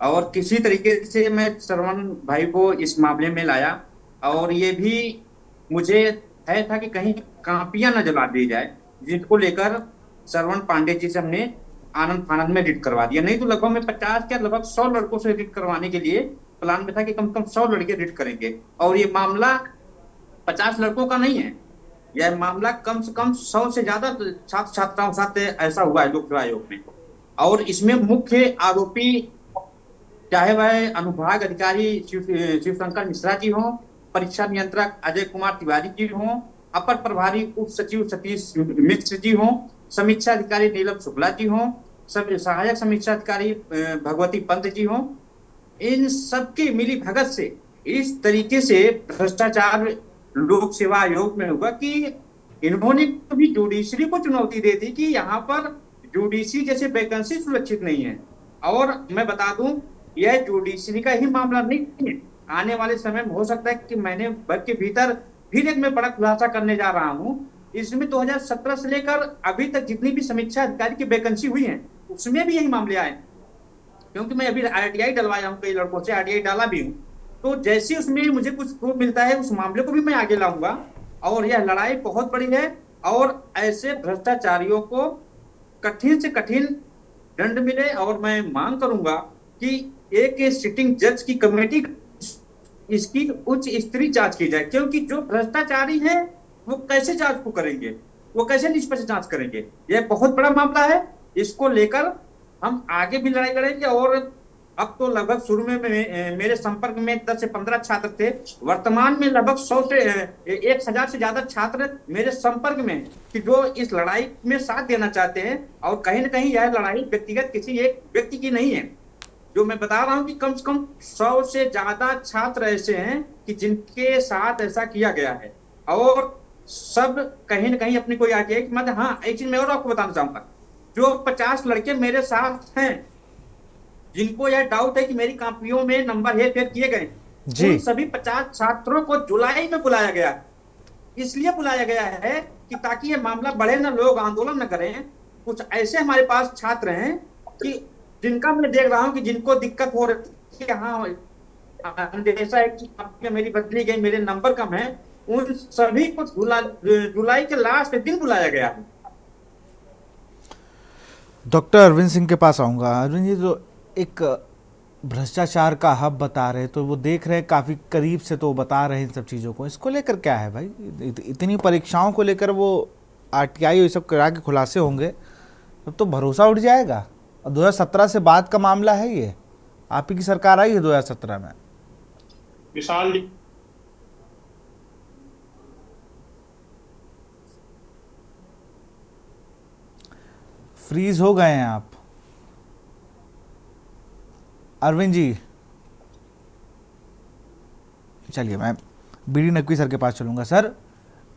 और किसी तरीके से मैं श्रवण भाई को इस मामले में लाया। और ये भी मुझे है था कि कहीं कापियां न जला दी जाए, जिसको लेकर श्रवण पांडे जी से हमने आनंद फानंद में रिट करवा दिया। नहीं तो लगभग मैं 50 या लगभग 100 लड़कों से रिट करवाने के लिए प्लान में था कि कम से कम 100 लड़के रिट करेंगे। और ये मामला 50 लड़कों का नहीं है, यह मामला कम से कम 100 से ज्यादा छात्र छात्राओं के साथ ऐसा हुआ है लोक सेवा आयोग में। और इसमें मुख्य आरोपी चाहे वह अनुभाग अधिकारी शिवशंकर मिश्रा जी हों, परीक्षा नियंत्रक अजय कुमार तिवारी जी हों, अपर प्रभारी उप सचिव सतीश मिश्र जी हों, समीक्षा अधिकारी नीलम शुक्ला जी हों, सहायक समीक्षा अधिकारी भगवती पंत जी हों, इन सबकी मिली भगत से इस तरीके से भ्रष्टाचार लोक सेवा आयोग में हुआ कि इन्होंने कभी जुडिशरी को चुनौती दे दी कि यहाँ पर जुडिशरी जैसे वैकेंसी सुरक्षित नहीं है। और मैं बता दूं, यह जुडिशरी का ही मामला नहीं है, आने वाले समय में हो सकता है कि महीने भर के भीतर फिर एक मैं बड़ा खुलासा करने जा रहा हूं। इसमें 2017 से लेकर अभी तक जितनी भी समीक्षा अधिकारी की वैकेंसी हुई है उसमें भी यही मामले आए, क्योंकि मैं अभी आरटीआई डलवाया हूँ, कई लड़कों से आरटीआई डाला भी हूँ। तो जैसे उसमें मुझे कुछ प्रूफ मिलता है उस मामले को भी मैं आगे लाऊंगा। और यह लड़ाई बहुत बड़ी है और ऐसे भ्रष्टाचारियों को कठिन से कठिन दंड मिले। और मैं मांग करूंगा कि एक सिटिंग जज की कमेटी इसकी उच्च स्तरीय जांच की जाए, क्योंकि जो भ्रष्टाचारी हैं वो कैसे जांच को करेंगे, वो कैसे निष्पक्ष जांच करेंगे। यह बहुत बड़ा मामला है, इसको लेकर हम आगे भी लड़ाई लड़ेंगे। और अब तो लगभग शुरू में मेरे संपर्क में 10 से 15 छात्र थे, वर्तमान में लगभग 100 से 1000 से ज्यादा छात्र मेरे संपर्क में कि जो इस लड़ाई में साथ देना चाहते हैं। और कहीं ना कहीं यह लड़ाई व्यक्तिगत किसी एक व्यक्ति की नहीं है, जो मैं बता रहा हूं कि कम से कम 100 से ज्यादा छात्र ऐसे हैं कि जिनके साथ ऐसा किया गया है। और सब कहीं ना कहीं अपनी कोई आगे मतलब, हाँ एक चीज मैं और आपको बताना चाहूंगा, जो 50 लड़के मेरे साथ हैं जिनको यह डाउट है कि मेरी कॉपियों में नंबर हेरफेर किए गए, उन सभी 50 छात्रों को जुलाई में बुलाया गया। इसलिए बुलाया गया है कि ताकि यह मामला बढ़े ना, लोग आंदोलन न करें। कुछ ऐसे हमारे पास छात्र हैं कि जिनका मैं देख रहा हूं कि जिनको दिक्कत हो रही है, हाँ अंदेशा है कि मेरी बदली गई, मेरे नंबर कम है, उन सभी को जुलाई के लास्ट दिन बुलाया गया है। डॉक्टर अरविंद सिंह के पास आऊंगा। अरविंद जी, तो एक भ्रष्टाचार का हब बता रहे, तो वो देख रहे हैं काफ़ी करीब से, तो वो बता रहे हैं इन सब चीज़ों को, इसको लेकर क्या है भाई? इतनी परीक्षाओं को लेकर वो आरटीआई ये सब करा के खुलासे होंगे तब तो भरोसा उठ जाएगा। और 2017 से बाद का मामला है ये, आप ही की सरकार आई है 2017 में। विशाल जी, फ्रीज हो गए हैं आप अरविंद जी। चलिए मैं बीडी नकवी सर के पास चलूंगा। सर,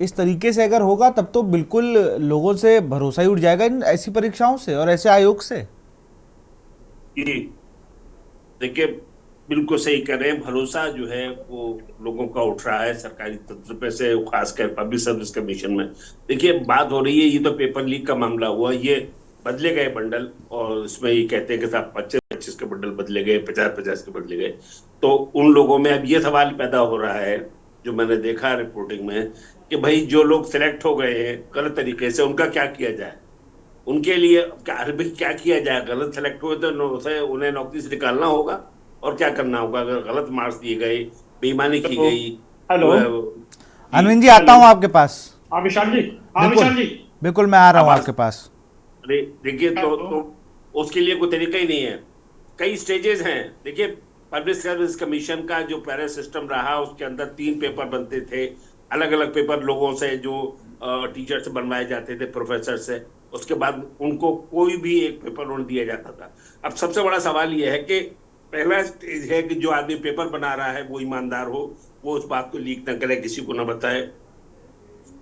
इस तरीके से अगर होगा तब तो बिल्कुल लोगों से भरोसा ही उठ जाएगा इन ऐसी परीक्षाओं से और ऐसे आयोग से। देखिए, बिल्कुल सही कह रहे हैं, भरोसा जो है वो लोगों का उठ रहा है सरकारी तंत्र पे से, खासकर पब्लिक सर्विस कमीशन में। देखिए, बात हो रही है, ये तो पेपर लीक का मामला हुआ, ये बदले गए बंडल, और इसमें ये कहते हैं कि साहब 25 के बंडल बदले गए, 50 के बदले गए। तो उन लोगों में अब ये सवाल पैदा हो रहा है, जो मैंने देखा रिपोर्टिंग में, कि भाई जो लोग सिलेक्ट हो गए हैं गलत तरीके से, उनका क्या किया जाए, उनके लिए क्या किया जाए। गलत सेलेक्ट हुए तो उन्हें नौकरी से निकालना होगा, और क्या करना होगा अगर गलत मार्क्स दिए गए, बेईमानी की गई। हेलो अरविंद जी, आता हूँ आपके पास। विशाल जी, विशाल जी, बिल्कुल मैं आ रहा हूँ आपके पास। अरे देखिए, तो उसके लिए कोई तरीका ही नहीं है, कई स्टेजेस हैं। देखिए, पब्लिक सर्विस कमीशन का जो पैरा सिस्टम रहा उसके अंदर 3 पेपर बनते थे, अलग अलग पेपर लोगों से जो टीचर से बनवाए जाते थे, प्रोफेसर से, उसके बाद उनको कोई भी एक पेपर उन्हें दिया जाता था। अब सबसे बड़ा सवाल यह है कि पहला स्टेज है कि जो आदमी पेपर बना रहा है वो ईमानदार हो, वो उस बात को लीक न करे, किसी को न बताए।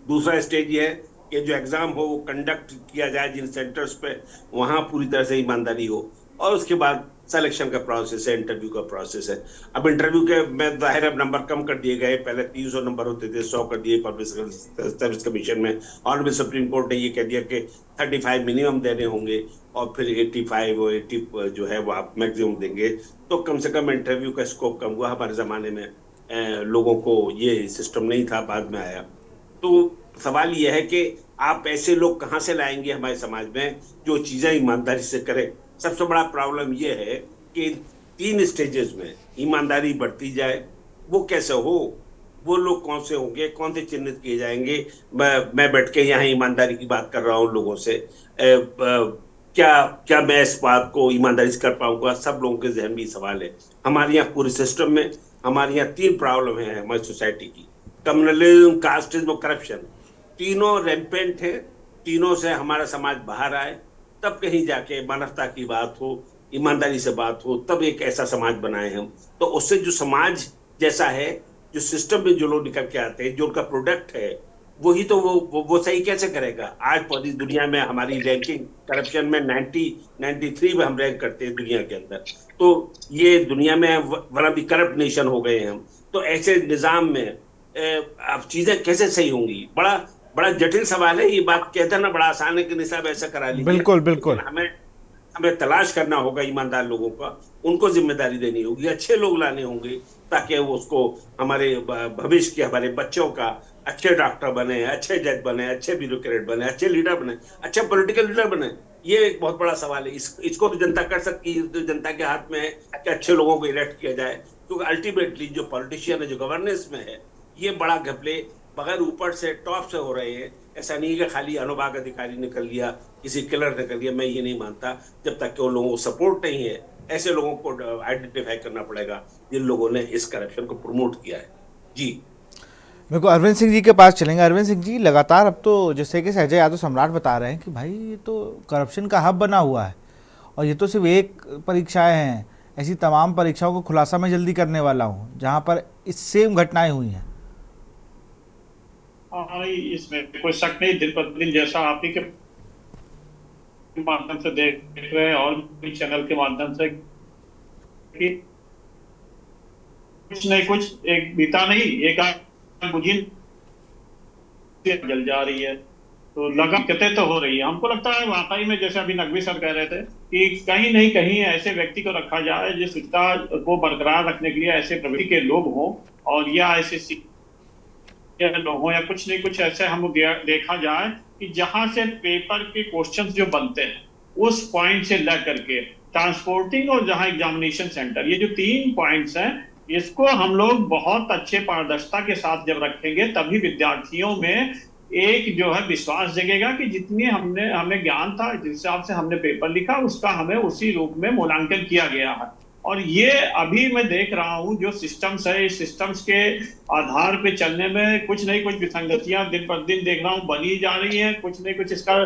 दूसरा स्टेज ये है कि जो एग्जाम हो वो कंडक्ट किया जाए जिन सेंटर्स पे, वहां पूरी तरह से ईमानदारी हो। और उसके बाद सिलेक्शन का प्रोसेस है, इंटरव्यू का प्रोसेस है। अब इंटरव्यू के में जाहिर अब नंबर कम कर दिए गए, पहले 300 नंबर होते थे, 100 कर दिए पब्लिक सर्विस कमीशन में। और भी सुप्रीम कोर्ट ने ये कह दिया कि 35 मिनिमम देने होंगे और फिर 85 और 80 जो है वो आप मैक्सिमम देंगे। तो कम से कम इंटरव्यू का स्कोप कम हुआ। हमारे ज़माने में लोगों को ये सिस्टम नहीं था, बाद में आया। तो सवाल यह है कि आप ऐसे लोग कहाँ से लाएंगे हमारे समाज में जो चीज़ें ईमानदारी से करें। सबसे बड़ा प्रॉब्लम यह है कि 3 स्टेजेस में ईमानदारी बढ़ती जाए, वो कैसे हो, वो लोग कौन से होंगे, कौन से चिन्हित किए जाएंगे। मैं बैठ के यहाँ ईमानदारी की बात कर रहा हूँ लोगों से, क्या मैं इस बात को ईमानदारी से कर पाऊंगा? सब लोगों के जहन में सवाल है। हमारे यहाँ पूरे सिस्टम में हमारे यहाँ 3 प्रॉब्लम है हमारी सोसाइटी की, कम्युनलिज्म, कास्टिज्म और करप्शन। तीनों रैम्पेंट है। तीनों से हमारा समाज बाहर आए, तब कहीं जाके मानवता की बात हो, ईमानदारी से बात हो, तब एक ऐसा समाज बनाए हम। तो उससे जो समाज जैसा है, जो सिस्टम में जो लोग निकल के आते हैं, जो उनका प्रोडक्ट है, वही तो वो सही कैसे करेगा? आज पूरी दुनिया में हमारी रैंकिंग करप्शन में 93 में हम रैंक करते हैं दुनिया के अंदर। तो ये दुनिया में one of the corrupt nation हो गए हैं हम। तो ऐसे निजाम में अब चीजें कैसे सही होंगी? बड़ा जटिल सवाल है। ये बात कहते ना बड़ा आसान है कि निसाब ऐसा करा लीजिए। बिल्कुल बिल्कुल। हमें तलाश करना होगा ईमानदार लोगों का, उनको जिम्मेदारी देनी होगी, अच्छे लोग लाने होंगे ताकि वो उसको हमारे भविष्य के, हमारे बच्चों का अच्छे डॉक्टर बने, अच्छे जज बने, अच्छे ब्यूरोक्रेट बने, अच्छे लीडर बने, अच्छे पॉलिटिकल लीडर बने। ये एक बहुत बड़ा सवाल है। इसको तो जनता कर सकती है, तो जनता के हाथ में है कि अच्छे लोगों को इलेक्ट किया जाए। क्योंकि अल्टीमेटली जो पॉलिटिशियन है, जो गवर्नेंस में है, ये बड़ा घपले बगैर ऊपर से टॉप से हो रहे हैं। ऐसा नहीं है कि खाली अनुभाग अधिकारी ने कर लिया, किसी किलर ने कर लिया। मैं ये नहीं मानता। जब तक कि उन लोगों को सपोर्ट नहीं है, ऐसे लोगों को आइडेंटिफाई करना पड़ेगा जिन लोगों ने इस करप्शन को प्रमोट किया है। जी, मेरे को अरविंद सिंह जी के पास चलेंगे। अरविंद सिंह जी, लगातार अब तो जैसे कि संजय यादव सम्राट बता रहे हैं कि भाई ये तो करप्शन का हब बना हुआ है और ये तो सिर्फ एक परीक्षाएं हैं, ऐसी तमाम परीक्षाओं को खुलासा मैं जल्दी करने वाला हूँ जहाँ पर इस सेम घटनाएं हुई हैं। इसमें कोई शक नहीं। दिन प्रतिदिन जैसा आप ही के माध्यम से देख रहे हैं और भी चैनल के माध्यम से कि कुछ नहीं कुछ एक बीता नहीं, एक बुझी जल जा रही है। तो लगातार तो हो रही है। हमको लगता है वाकई में, जैसे अभी नकवी सर कह रहे थे, कि कहीं नहीं कहीं ऐसे व्यक्ति को रखा जाए जिस सत्ता को बरकरार रखने के लिए ऐसे प्रवृत्ति के लोग हों, और या ऐसे लोगों या कुछ नहीं कुछ ऐसे हम देखा जाए कि जहां से पेपर के क्वेश्चंस जो बनते हैं उस पॉइंट से लेकर के ट्रांसपोर्टिंग और जहां एग्जामिनेशन सेंटर, ये जो 3 पॉइंट्स हैं, इसको हम लोग बहुत अच्छे पारदर्शिता के साथ जब रखेंगे तभी विद्यार्थियों में एक जो है विश्वास जगेगा कि जितनी हमें ज्ञान था, जिस हिसाब से हमने पेपर लिखा, उसका हमें उसी रूप में मूल्यांकन किया गया है। और ये अभी मैं देख रहा हूँ जो सिस्टम्स है, इस सिस्टम्स के आधार पे चलने में कुछ नहीं कुछ विसंगतियां दिन पर दिन देख रहा हूँ बनी जा रही है। कुछ नहीं कुछ इसका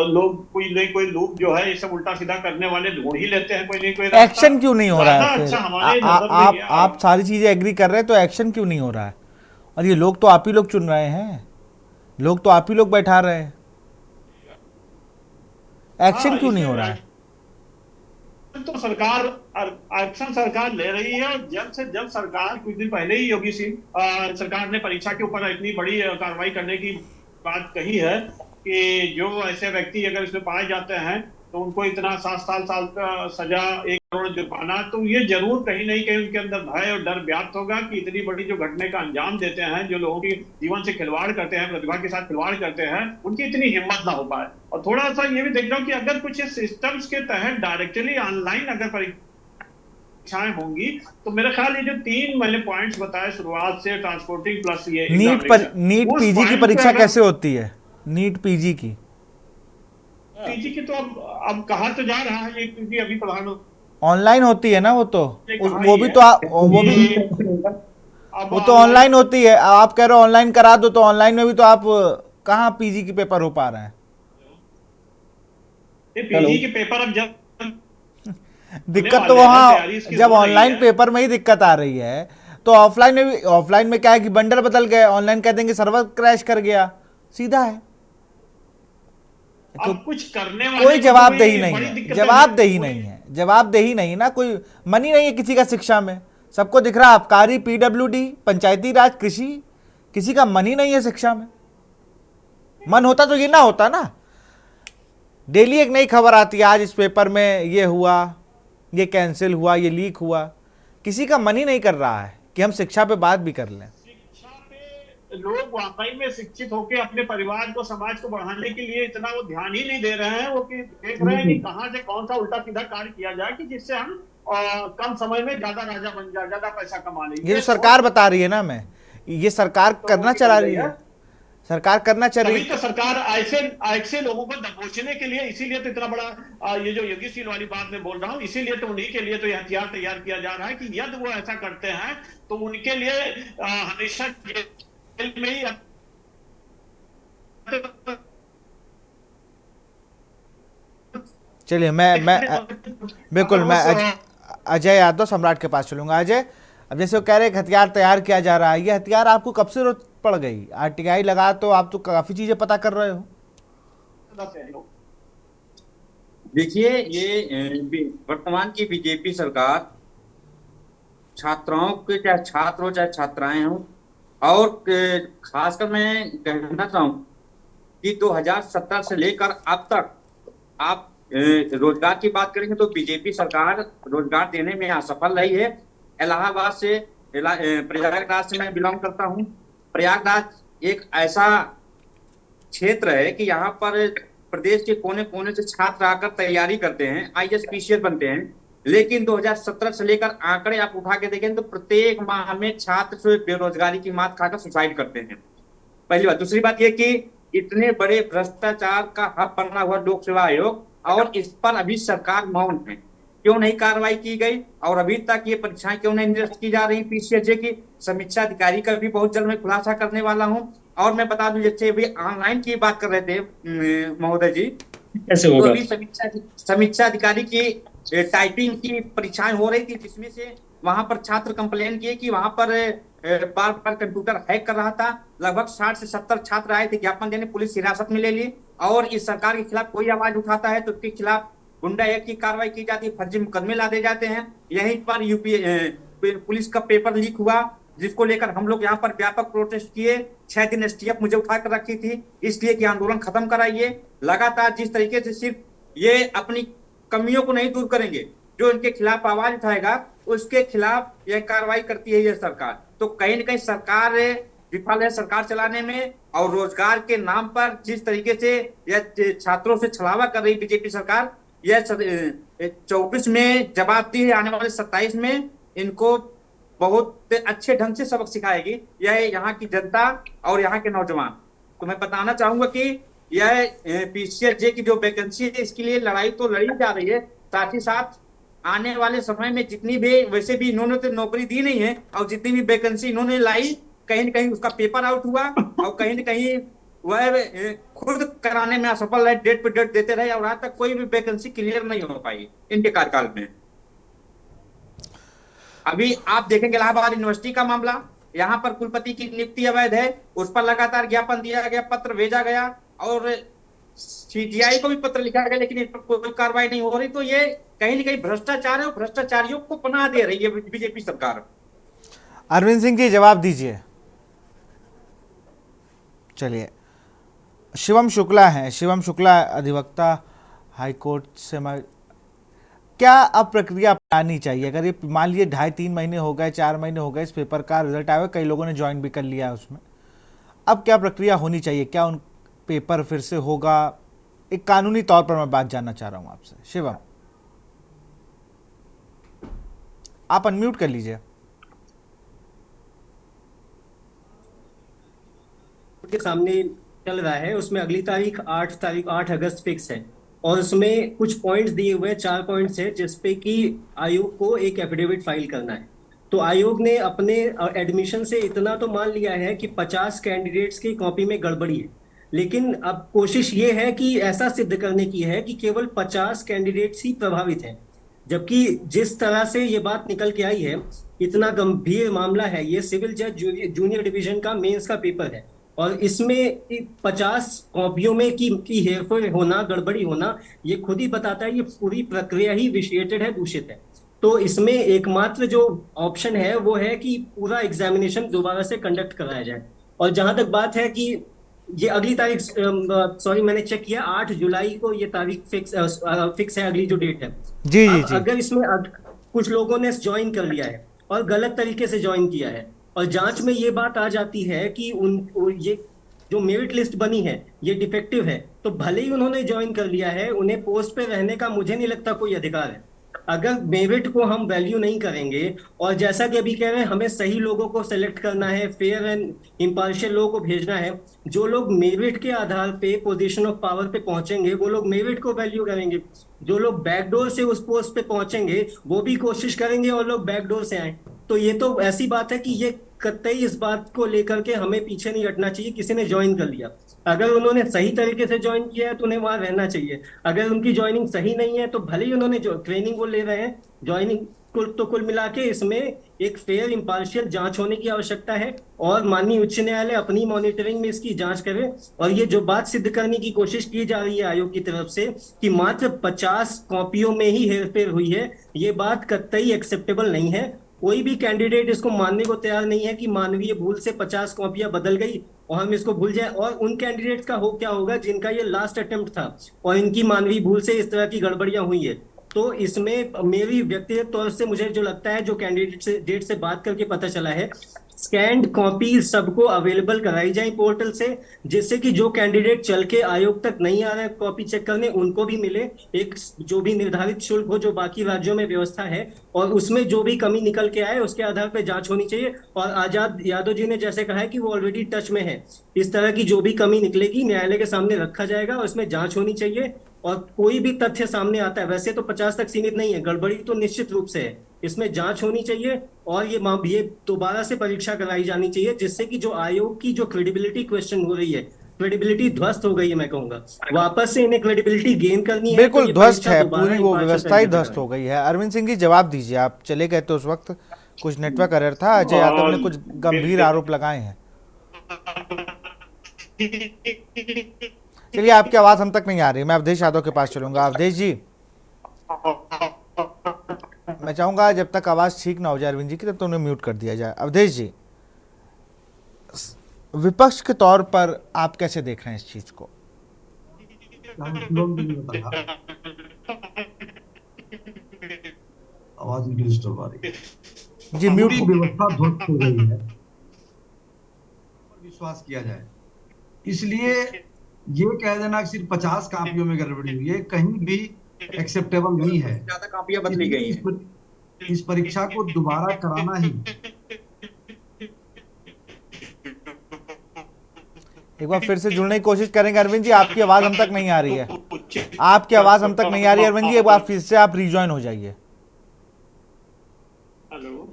लोग कोई लूप जो है ये सब उल्टा सीधा करने वाले ढूंढ ही लेते हैं, कोई नहीं कोई एक्शन क्यों नहीं हो रहा है? अच्छा, आप सारी चीजें एग्री कर रहे हैं तो एक्शन क्यों नहीं हो रहा है? और ये लोग तो आप ही लोग चुन रहे हैं, लोग तो आप ही लोग बैठा रहे हैं, एक्शन क्यों नहीं हो रहा है? तो सरकार एक्शन सरकार ले रही है। और जल्द से जल्द सरकार, कुछ दिन पहले ही योगी सिंह सरकार ने परीक्षा के ऊपर इतनी बड़ी कार्रवाई करने की बात कही है कि जो ऐसे व्यक्ति अगर इसमें पाए जाते हैं तो उनको इतना 7 साल का सजा, 1 करोड़ जुर्माना। तो ये जरूर कहीं नहीं कहीं उनके अंदर भय और डर व्याप्त होगा कि इतनी बड़ी जो घटना का अंजाम देते हैं, जो लोगों के जीवन से खिलवाड़ करते हैं, प्रतिभा के साथ खिलवाड़ करते हैं, उनकी इतनी हिम्मत ना हो पाए। और थोड़ा सा ये भी देख रहा हूँ कि अगर कुछ सिस्टम्स के तहत डायरेक्टली ऑनलाइन अगर परीक्षाएं होंगी तो मेरा ख्याल ये जो 3 मैंने पॉइंट्स बताए शुरुआत से, ट्रांसपोर्टिंग प्लस ये नीट पीजी की परीक्षा कैसे होती है? नीट पीजी की तो अब कहा तो जा रहा है, क्योंकि अभी प्रधानमंत्री ऑनलाइन होती है ना वो तो, कहा वो ही भी है तो वो भी अब वो तो ऑनलाइन होती है। आप कह रहे हो ऑनलाइन करा दो, तो ऑनलाइन में भी तो आप कहाँ पीजी की पेपर हो पा रहे हैं। पीजी के पेपर अब जब दिक्कत तो तैयारी वहाँ इसकी जब हो रही ऑनलाइन है। पेपर में ही दिक्कत आ रही है, तो ऑफलाइन में भी, ऑफलाइन में क्या है कि बंडल बदल गए, ऑनलाइन कह देंगे सर्वर क्रैश कर गया, सीधा है। तो अब कुछ करने वाले कोई को तो जवाबदेही कोई नहीं बड़ी है, दिक्कतें जवाबदेही कोई- नहीं है, जवाबदेही नहीं ना, कोई मनी नहीं है किसी का शिक्षा में। सबको दिख रहा है आबकारी, पीडब्ल्यूडी, पंचायती राज, कृषि, किसी का मनी नहीं है शिक्षा में। मन होता तो ये ना होता ना। डेली एक नई खबर आती है, आज इस पेपर में ये हुआ, ये कैंसिल हुआ, ये लीक हुआ। किसी का मन ही नहीं कर रहा है कि हम शिक्षा पे बात भी कर लें। शिक्षा पे लोग वाकई में शिक्षित होकर अपने परिवार को, समाज को बढ़ाने के लिए इतना वो ध्यान ही नहीं दे रहे हैं। वो कि देख रहे हैं कि कहां से कौन सा उल्टा सीधा कार्य किया जाए कि जिससे हम कम समय में ज्यादा राजा बन जाए, ज्यादा पैसा कमा लें। ये जो सरकार बता रही है ना, मैं ये सरकार करना चला रही है, सरकार करना चाह रही तभी तो सरकार ऐसे ऐसे लोगों को दबोचने के लिए, इसीलिए तो इतना बड़ा ये जो यज्ञशील वाली बात मैं बोल रहा हूँ, इसीलिए तो उन्हीं के लिए तो ये हथियार तैयार किया जा रहा है कि यदि वो ऐसा करते हैं तो उनके लिए हमेशा जेल में ही चलिए मैं बिल्कुल मैं अजय यादव सम्राट के पास चलूंगा। अजय, अब जैसे वो कह रहे हैं हथियार तैयार किया जा रहा है, ये हथियार आपको कब से जरूरत पड़ गई? आरटीआई लगा तो आप तो काफी चीजें पता कर रहे हो। देखिए, ये वर्तमान की बीजेपी सरकार छात्राओं के, चाहे छात्र हो चाहे छात्राएं हो, और खासकर मैं कहना चाहूँ कि 2017 से लेकर अब तक आप रोजगार की बात करेंगे तो बीजेपी सरकार रोजगार देने में असफल रही है। इलाहाबाद से, प्रयागराज से मैं बिलोंग करता हूँ। प्रयागराज एक ऐसा क्षेत्र है कि यहाँ पर प्रदेश के कोने कोने से छात्र आकर तैयारी करते हैं, आईएएस पीसीएस बनते हैं। लेकिन 2017 से लेकर आंकड़े आप उठा के देखें तो प्रत्येक माह में छात्र जो बेरोजगारी की मात खाकर सुसाइड करते हैं। पहली बात। दूसरी बात यह कि इतने बड़े भ्रष्टाचार का हब बना हुआ लोक सेवा आयोग, और इस पर अभी सरकार मौन है। क्यों नहीं कार्रवाई की गई और अभी तक ये परीक्षाएं क्यों नहीं निरस्त की जा रही? पीसीएसजे की समीक्षा अधिकारी का भी बहुत जल्द मैं खुलासा करने वाला हूं। और मैं बता दूं, जैसे अभी ऑनलाइन की बात कर रहे थे महोदय जी, कैसे होगा? तो अभी समीक्षा अधिकारी की टाइपिंग की परीक्षाएं हो रही थी, जिसमें से वहां पर छात्र कंप्लेन किए कि वहां पर बार बार कंप्यूटर हैक कर रहा था। लगभग 60 से 70 छात्र आए थे ज्ञापन देने, पुलिस हिरासत में ले ली। और इस सरकार के खिलाफ कोई आवाज उठाता है तो उसके खिलाफ गुंडा एक्ट की कार्रवाई की जाती है, फर्जी मुकदमे लादे जाते हैं। यहीं पर पुलिस का पेपर लीक हुआ, जिसको लेकर हम लोग यहाँ पर व्यापक प्रोटेस्ट किए। 6 दिन एसटीएफ मुझे उठा कर रखी थी, इसलिए कि आंदोलन खत्म कराइए। लगातार जिस तरीके से सिर्फ ये अपनी कमियों को नहीं दूर करेंगे, जो इनके खिलाफ आवाज उठाएगा उसके खिलाफ यह कार्रवाई करती है ये सरकार। तो कहीं ना कहीं सरकार विफल है सरकार चलाने में, और रोजगार के नाम पर जिस तरीके से यह छात्रों से छलावा कर रही बीजेपी सरकार, यह 24 में जवाब दी है, आने वाले 27 में इनको बहुत अच्छे ढंग से सबक सिखाएगी यह यहाँ की जनता और यहाँ के नौजवान। तो मैं बताना चाहूंगा कि यह पीसीएसजे की जो वैकेंसी है, इसके लिए लड़ाई तो लड़ी जा रही है, साथ ही साथ आने वाले समय में जितनी भी, वैसे भी इन्होंने तो नौकरी दी नहीं है, और जितनी भी वैकेंसी इन्होंने लाई, कहीं न कहीं उसका पेपर आउट हुआ, और कहीं न कहीं वह खुद कराने में असफल रहे, डेट पे डेट देते रहे, और आज तक कोई भी वैकेंसी क्लियर नहीं हो पाई इनके कार्यकाल में। अभी आप देखेंगे इलाहाबाद यूनिवर्सिटी का मामला, यहाँ पर कुलपति की नियुक्ति अवैध है, उस पर लगातार ज्ञापन दिया गया, पत्र भेजा गया, और सीजीआई को भी पत्र लिखा गया, लेकिन इस पर कोई कार्रवाई नहीं हो रही। तो ये कहीं न कहीं भ्रष्टाचार है, और भ्रष्टाचारियों को पनाह दे रही है बीजेपी सरकार। अरविंद सिंह जी जवाब दीजिए। चलिए, शिवम शुक्ला हैं, शिवम शुक्ला अधिवक्ता हाईकोर्ट से। क्या अब प्रक्रिया अपनानी चाहिए? अगर ये मान लीजिए 2.5-3 महीने हो गए, 4 महीने हो गए, इस पेपर का रिजल्ट आया हुआ, कई लोगों ने ज्वाइन भी कर लिया है उसमें, अब क्या प्रक्रिया होनी चाहिए? क्या उन पेपर फिर से होगा? एक कानूनी तौर पर मैं बात जानना चाह रहा हूं आपसे। शिवम, आप अनम्यूट कर लीजिए। के सामने चल रहा है, उसमें अगली तारीख 8 अगस्त फिक्स है। और उसमें कुछ पॉइंट्स दिए हुए हैं, 4 पॉइंट्स है जिसपे कि आयोग को एक एफिडेविट फाइल करना है। तो आयोग ने अपने एडमिशन से इतना तो मान लिया है कि 50 कैंडिडेट्स की कॉपी में गड़बड़ी है, लेकिन अब कोशिश ये है कि ऐसा सिद्ध करने की है कि केवल 50 कैंडिडेट्स ही प्रभावित हैं। जबकि जिस तरह से ये बात निकल के आई है, इतना गंभीर मामला है, ये सिविल जज जूनियर डिवीजन का मेंस का पेपर है, और इसमें 50 कॉपियों में की हेरफेर होना, गड़बड़ी होना, ये खुद ही बताता है ये पूरी प्रक्रिया ही विशिएटेड है, दूषित है। तो इसमें एकमात्र जो ऑप्शन है वो है कि पूरा एग्जामिनेशन दोबारा से कंडक्ट कराया जाए। और जहां तक बात है कि ये अगली तारीख, सॉरी मैंने चेक किया, 8 जुलाई को ये तारीख फिक्स है, अगली जो डेट है। जी जी जी। अगर इसमें कुछ लोगों ने ज्वाइन कर लिया है और गलत तरीके से ज्वाइन किया है, और जांच में ये बात आ जाती है कि ये जो मेरिट लिस्ट बनी है ये डिफेक्टिव है, तो भले ही उन्होंने ज्वाइन कर लिया है, उन्हें पोस्ट पे रहने का मुझे नहीं लगता कोई अधिकार है। अगर मेरिट को हम वैल्यू नहीं करेंगे, और जैसा कि अभी कह रहे हैं हमें सही लोगों को सेलेक्ट करना है, फेयर एंड इम्पार्शियल लोगों को भेजना है, जो लोग मेरिट के आधार पे पोजीशन ऑफ पावर पे पहुंचेंगे वो लोग मेरिट को वैल्यू करेंगे, जो लोग बैकडोर से उस पोस्ट पे पहुंचेंगे वो भी कोशिश करेंगे और लोग बैकडोर से आए। तो ये तो ऐसी बात है कि ये कतई इस बात को लेकर के हमें पीछे नहीं हटना चाहिए। किसी ने ज्वाइन कर लिया, अगर उन्होंने सही तरीके से ज्वाइन किया है तो उन्हें वहां रहना चाहिए। अगर उनकी ज्वाइनिंग सही नहीं है तो भले ही उन्होंने जो ट्रेनिंग वो ले रहे हैं, ज्वाइनिंग कुल मिला के इसमें एक फेयर इम्पार्शियल जांच होने की आवश्यकता है, और माननीय उच्च न्यायालय अपनी मॉनिटरिंग में इसकी जांच करे। और ये जो बात सिद्ध करने की कोशिश की जा रही है आयोग की तरफ से कि मात्र 50 कॉपियों में ही हेरफेर हुई है, ये बात कतई एक्सेप्टेबल नहीं है। कोई भी कैंडिडेट इसको मानने को तैयार नहीं है कि मानवीय भूल से 50 कॉपियां बदल गई और हम इसको भूल जाए। और उन कैंडिडेट्स का क्या होगा जिनका ये लास्ट अटेम्प्ट था और इनकी मानवीय भूल से इस तरह की गड़बड़ियां हुई है। तो इसमें मेरी व्यक्तिगत तौर से मुझे जो लगता है, जो कैंडिडेट से बात करके पता चला है, स्कैन्ड कॉपी सबको अवेलेबल कराई जाए पोर्टल से, जिससे कि जो कैंडिडेट चल के आयोग तक नहीं आ रहे कॉपी चेक करने उनको भी मिले एक जो भी निर्धारित शुल्क हो जो बाकी राज्यों में व्यवस्था है, और उसमें जो भी कमी निकल के आए उसके आधार पर जांच होनी चाहिए। और आजाद यादव जी ने जैसे कहा है कि वो ऑलरेडी टच में है, इस तरह की जो भी कमी निकलेगी न्यायालय के सामने रखा जाएगा और उसमें जांच होनी चाहिए। और कोई भी तथ्य सामने आता है, वैसे तो 50 तक सीमित नहीं है, गड़बड़ी तो निश्चित रूप से है, इसमें जांच होनी चाहिए और ये दोबारा से परीक्षा कराई जानी चाहिए, जिससे कि जो आयोग की जो क्रेडिबिलिटी क्वेश्चन हो रही है, क्रेडिबिलिटी ध्वस्त हो गई है, मैं कहूंगा वापस से इन्हें क्रेडिबिलिटी गेन करनी है। बिल्कुल ध्वस्त है, पूरी वो व्यवस्था ही ध्वस्त हो गई है। अरविंद सिंह जी जवाब दीजिए, आप चले गए थे उस वक्त, कुछ नेटवर्क एरर था, अजय यादव ने कुछ गंभीर आरोप लगाए हैं। चलिए आपकी आवाज हम तक नहीं आ रही, मैं अवधेश यादव के पास चलूंगा। अवधेश जी, मैं चाहूंगा जब तक आवाज ठीक ना हो जाए अरविंद जी की, तब तो उन्हें म्यूट कर दिया जाए। अवधेश जी, विपक्ष के तौर पर आप कैसे देख रहे हैं इस चीज को? आवाज डिस्टर्ब आ रही है जी, म्यूट। व्यवस्था ध्वस्त हो गई है, विश्वास किया जाए, इसलिए ये कह देना कि सिर्फ 50 कापियों में गड़बड़ी हुई है कहीं भी एक्सेप्टेबल नहीं है। ज्यादा कापियां बदली गई हैं। इस परीक्षा को दोबारा कराना ही। एक बार फिर से जुड़ने की कोशिश करेंगे अरविंद जी, आपकी आवाज हम तक नहीं आ रही है, आपकी आवाज हम तक नहीं आ रही है अरविंद जी, एक बार फिर से आप रिजॉइन हो जाइए।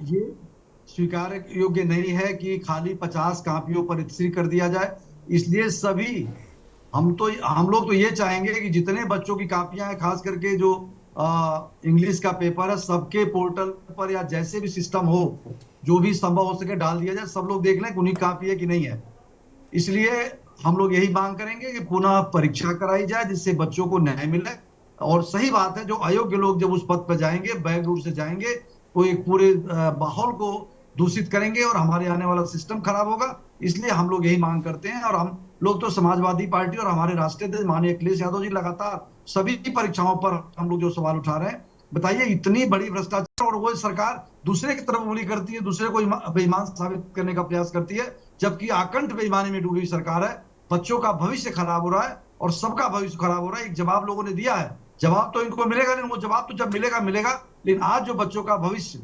ये स्वीकार योग्य नहीं है कि खाली 50 कापियों पर स्थिर कर दिया जाए, इसलिए सभी हम लोग तो ये चाहेंगे कि जितने बच्चों की कापियां हैं, खास करके जो इंग्लिश का पेपर है, सबके पोर्टल पर या जैसे भी सिस्टम हो, जो भी संभव हो सके डाल दिया जाए, सब लोग देख लें कि उन्हीं कापी है कि नहीं है। इसलिए हम लोग यही मांग करेंगे कि पुनः परीक्षा कराई जाए, जिससे बच्चों को न्याय मिले। और सही बात है, जो अयोग्य लोग जब उस पद पर जाएंगे, बैकडोर से जाएंगे, तो एक पूरे माहौल को दूषित करेंगे और हमारे आने वाला सिस्टम खराब होगा। इसलिए हम लोग यही मांग करते हैं। और हम लोग तो समाजवादी पार्टी और हमारे राष्ट्रीय अध्यक्ष माननीय अखिलेश यादव जी लगातार सभी परीक्षाओं पर हम लोग जो सवाल उठा रहे हैं, बताइए इतनी बड़ी भ्रष्टाचार, और वो सरकार दूसरे की तरफ उंगली करती है, दूसरे को बेईमान साबित करने का प्रयास करती है, जबकि आकंठ बेईमानी में डूबी सरकार है। बच्चों का भविष्य खराब हो रहा है और सबका भविष्य खराब हो रहा है। एक जवाब लोगों ने दिया है, जवाब तो इनको मिलेगा नहीं, वो जवाब तो जब मिलेगा, लेकिन आज जो बच्चों का भविष्य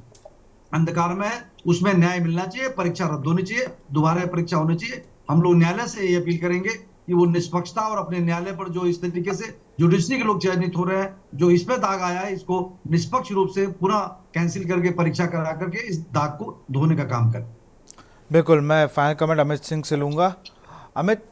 अंधकार में है, उसमें न्याय मिलना चाहिए, परीक्षा रद्द होनी चाहिए, दोबारा परीक्षा होनी चाहिए। हम लोग न्यायालय से ये अपील करेंगे कि वो निष्पक्षता और अपने न्यायालय पर जो इस तरीके से जुडिशरी के लोग चयनित हो रहे हैं, जो इसमें दाग आया है, इसको निष्पक्ष रूप से पुनः कैंसिल करके परीक्षा करा करके इस दाग को धोने का काम करें। बिल्कुल, मैं फाइनल कमेंट अमित सिंह से लूंगा। अमित,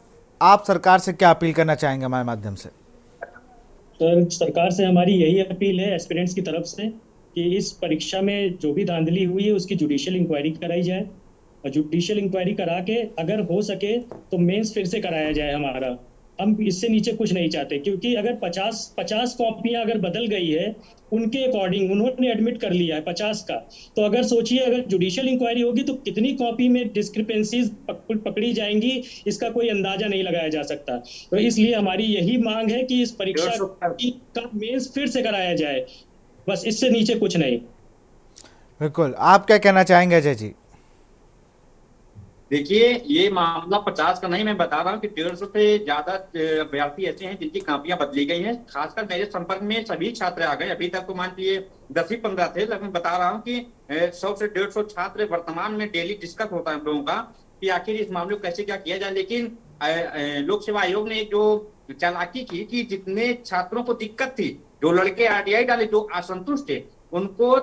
आप सरकार से क्या अपील करना चाहेंगे हमारे माध्यम से? सर, सरकार से हमारी यही अपील है एस्पिरेंट्स की तरफ से कि इस परीक्षा में जो भी धांधली हुई है उसकी जुडिशियल इंक्वायरी कराई जाए, और जुडिशियल इंक्वायरी करा के अगर हो सके तो मेंस फिर से कराया जाए हमारा। हम इससे नीचे कुछ नहीं चाहते, क्योंकि अगर 50 कॉपियां अगर बदल गई है उनके अकॉर्डिंग, उन्होंने एडमिट कर लिया है 50 का, तो अगर सोचिए अगर जुडिशियल इंक्वायरी होगी तो कितनी कॉपी में डिस्क्रिपेंसीज पकड़ी जाएंगी, इसका कोई अंदाजा नहीं लगाया जा सकता। तो इसलिए हमारी यही मांग है कि इस परीक्षा का मेंस फिर से कराया जाए, बस इससे नीचे कुछ नहीं। बिल्कुल, आप क्या कहना चाहेंगे अजय जी? देखिए, ये मामला 50 का नहीं, मैं बता रहा हूँ कि 150 से ज्यादा अभ्यर्थी ऐसे हैं जिनकी कापियां बदली गई हैं। खासकर मेरे संपर्क में सभी छात्र आ गए। अभी तक तो मान लीजिए 10 ही 15 थे, लेकिन बता रहा हूँ कि 100 से 150 छात्र वर्तमान में डेली डिस्कस होता है हम लोगों का कि आखिर इस मामले को कैसे क्या किया जाए। लेकिन लोक सेवा आयोग ने एक जो चालाकी की कि जितने छात्रों को दिक्कत थी, जो लड़के आरटीआई डाले, जो असंतुष्ट थे, उनको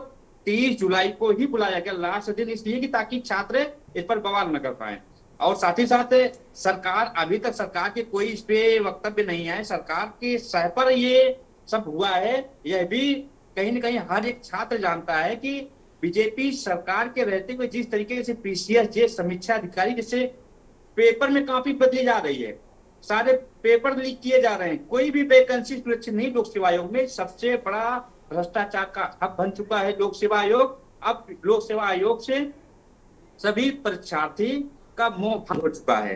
30 जुलाई को ही बुलाया गया लास्ट दिन, इसलिए कि ताकि छात्र इस पर बवाल न कर पाए। और साथ ही साथ सरकार, अभी तक सरकार के कोई इस पे वक्तव्य नहीं है। सरकार के सह पर ये सब हुआ है, यह भी कहीं न कहीं हर एक छात्र जानता है कि बीजेपी सरकार के रहते हुए जिस तरीके से पीसीएस जे समीक्षा अधिकारी, जैसे पेपर में काफी बदली जा रही है, सारे पेपर लीक किए जा रहे हैं, कोई भी वैकेंसी सुरक्षित नहीं। लोक सेवा आयोग में सबसे बड़ा भ्रष्टाचार का हब बन चुका है लोक सेवा आयोग। अब लोक सेवा आयोग से सभी परीक्षार्थी का मोह भंग हो चुका है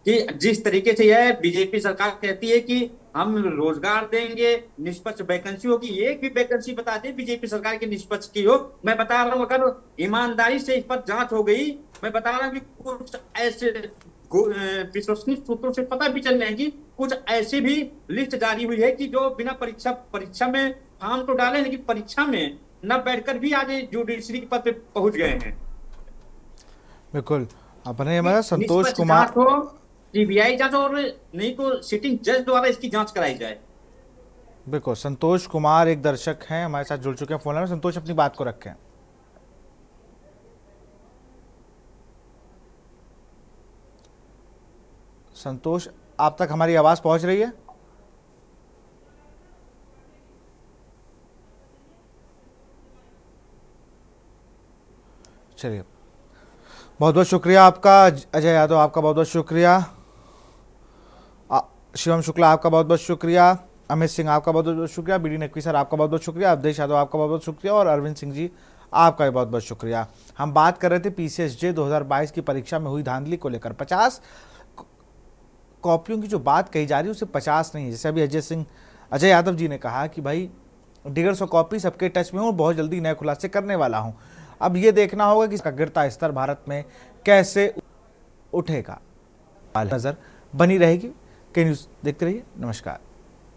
कि जिस तरीके से यह बीजेपी सरकार कहती है कि हम रोजगार देंगे, निष्पक्ष वैकेंसी होगी, एक भी वैकेंसी बता दे बीजेपी सरकार की निष्पक्ष की हो। मैं बता रहा हूँ, अगर ईमानदारी से इस पर जांच हो गई, मैं बता रहा हूँ कि कुछ ऐसे विश्वसनीय सूत्रों से पता भी चल जाएगी, कुछ ऐसी भी लिस्ट जारी हुई है कि जो बिना परीक्षा में फॉर्म तो डाले, लेकिन परीक्षा में न बैठकर भी आज जुडिशरी के पद पे पहुंच गए हैं। बिल्कुल, अपने हमारा संतोष कुमार, सीबीआई जांच और नहीं तो सिटिंग जज द्वारा इसकी जांच कराई जाए। बिल्कुल, संतोष कुमार एक दर्शक हैं, हमारे साथ जुड़ चुके हैं फोन में। संतोष, अपनी बात को रखें। संतोष, आप तक हमारी आवाज पहुंच रही है? चलिए, बहुत बहुत शुक्रिया आपका अजय यादव, आपका बहुत बहुत शुक्रिया। शिवम शुक्ला आपका बहुत बहुत शुक्रिया। अमित सिंह आपका बहुत बहुत शुक्रिया। बीडी नकवी सर आपका बहुत बहुत शुक्रिया। अवधेश यादव आपका बहुत बहुत शुक्रिया। और अरविंद सिंह जी आपका भी बहुत बहुत शुक्रिया। हम बात कर रहे थे पीसीएसजे 2022 की परीक्षा में हुई धांधली को लेकर। 50 कॉपियों की जो बात कही जा रही है उसे 50 नहीं है। जैसे अभी अजय यादव जी ने कहा कि भाई 150 कॉपी सबके टच में हूँ, बहुत जल्दी नए खुलासे करने वाला हूँ। अब ये देखना होगा कि इसका गिरता स्तर भारत में कैसे उठेगा। नजर बनी रहेगी। के न्यूज़ देखते रहिए। नमस्कार।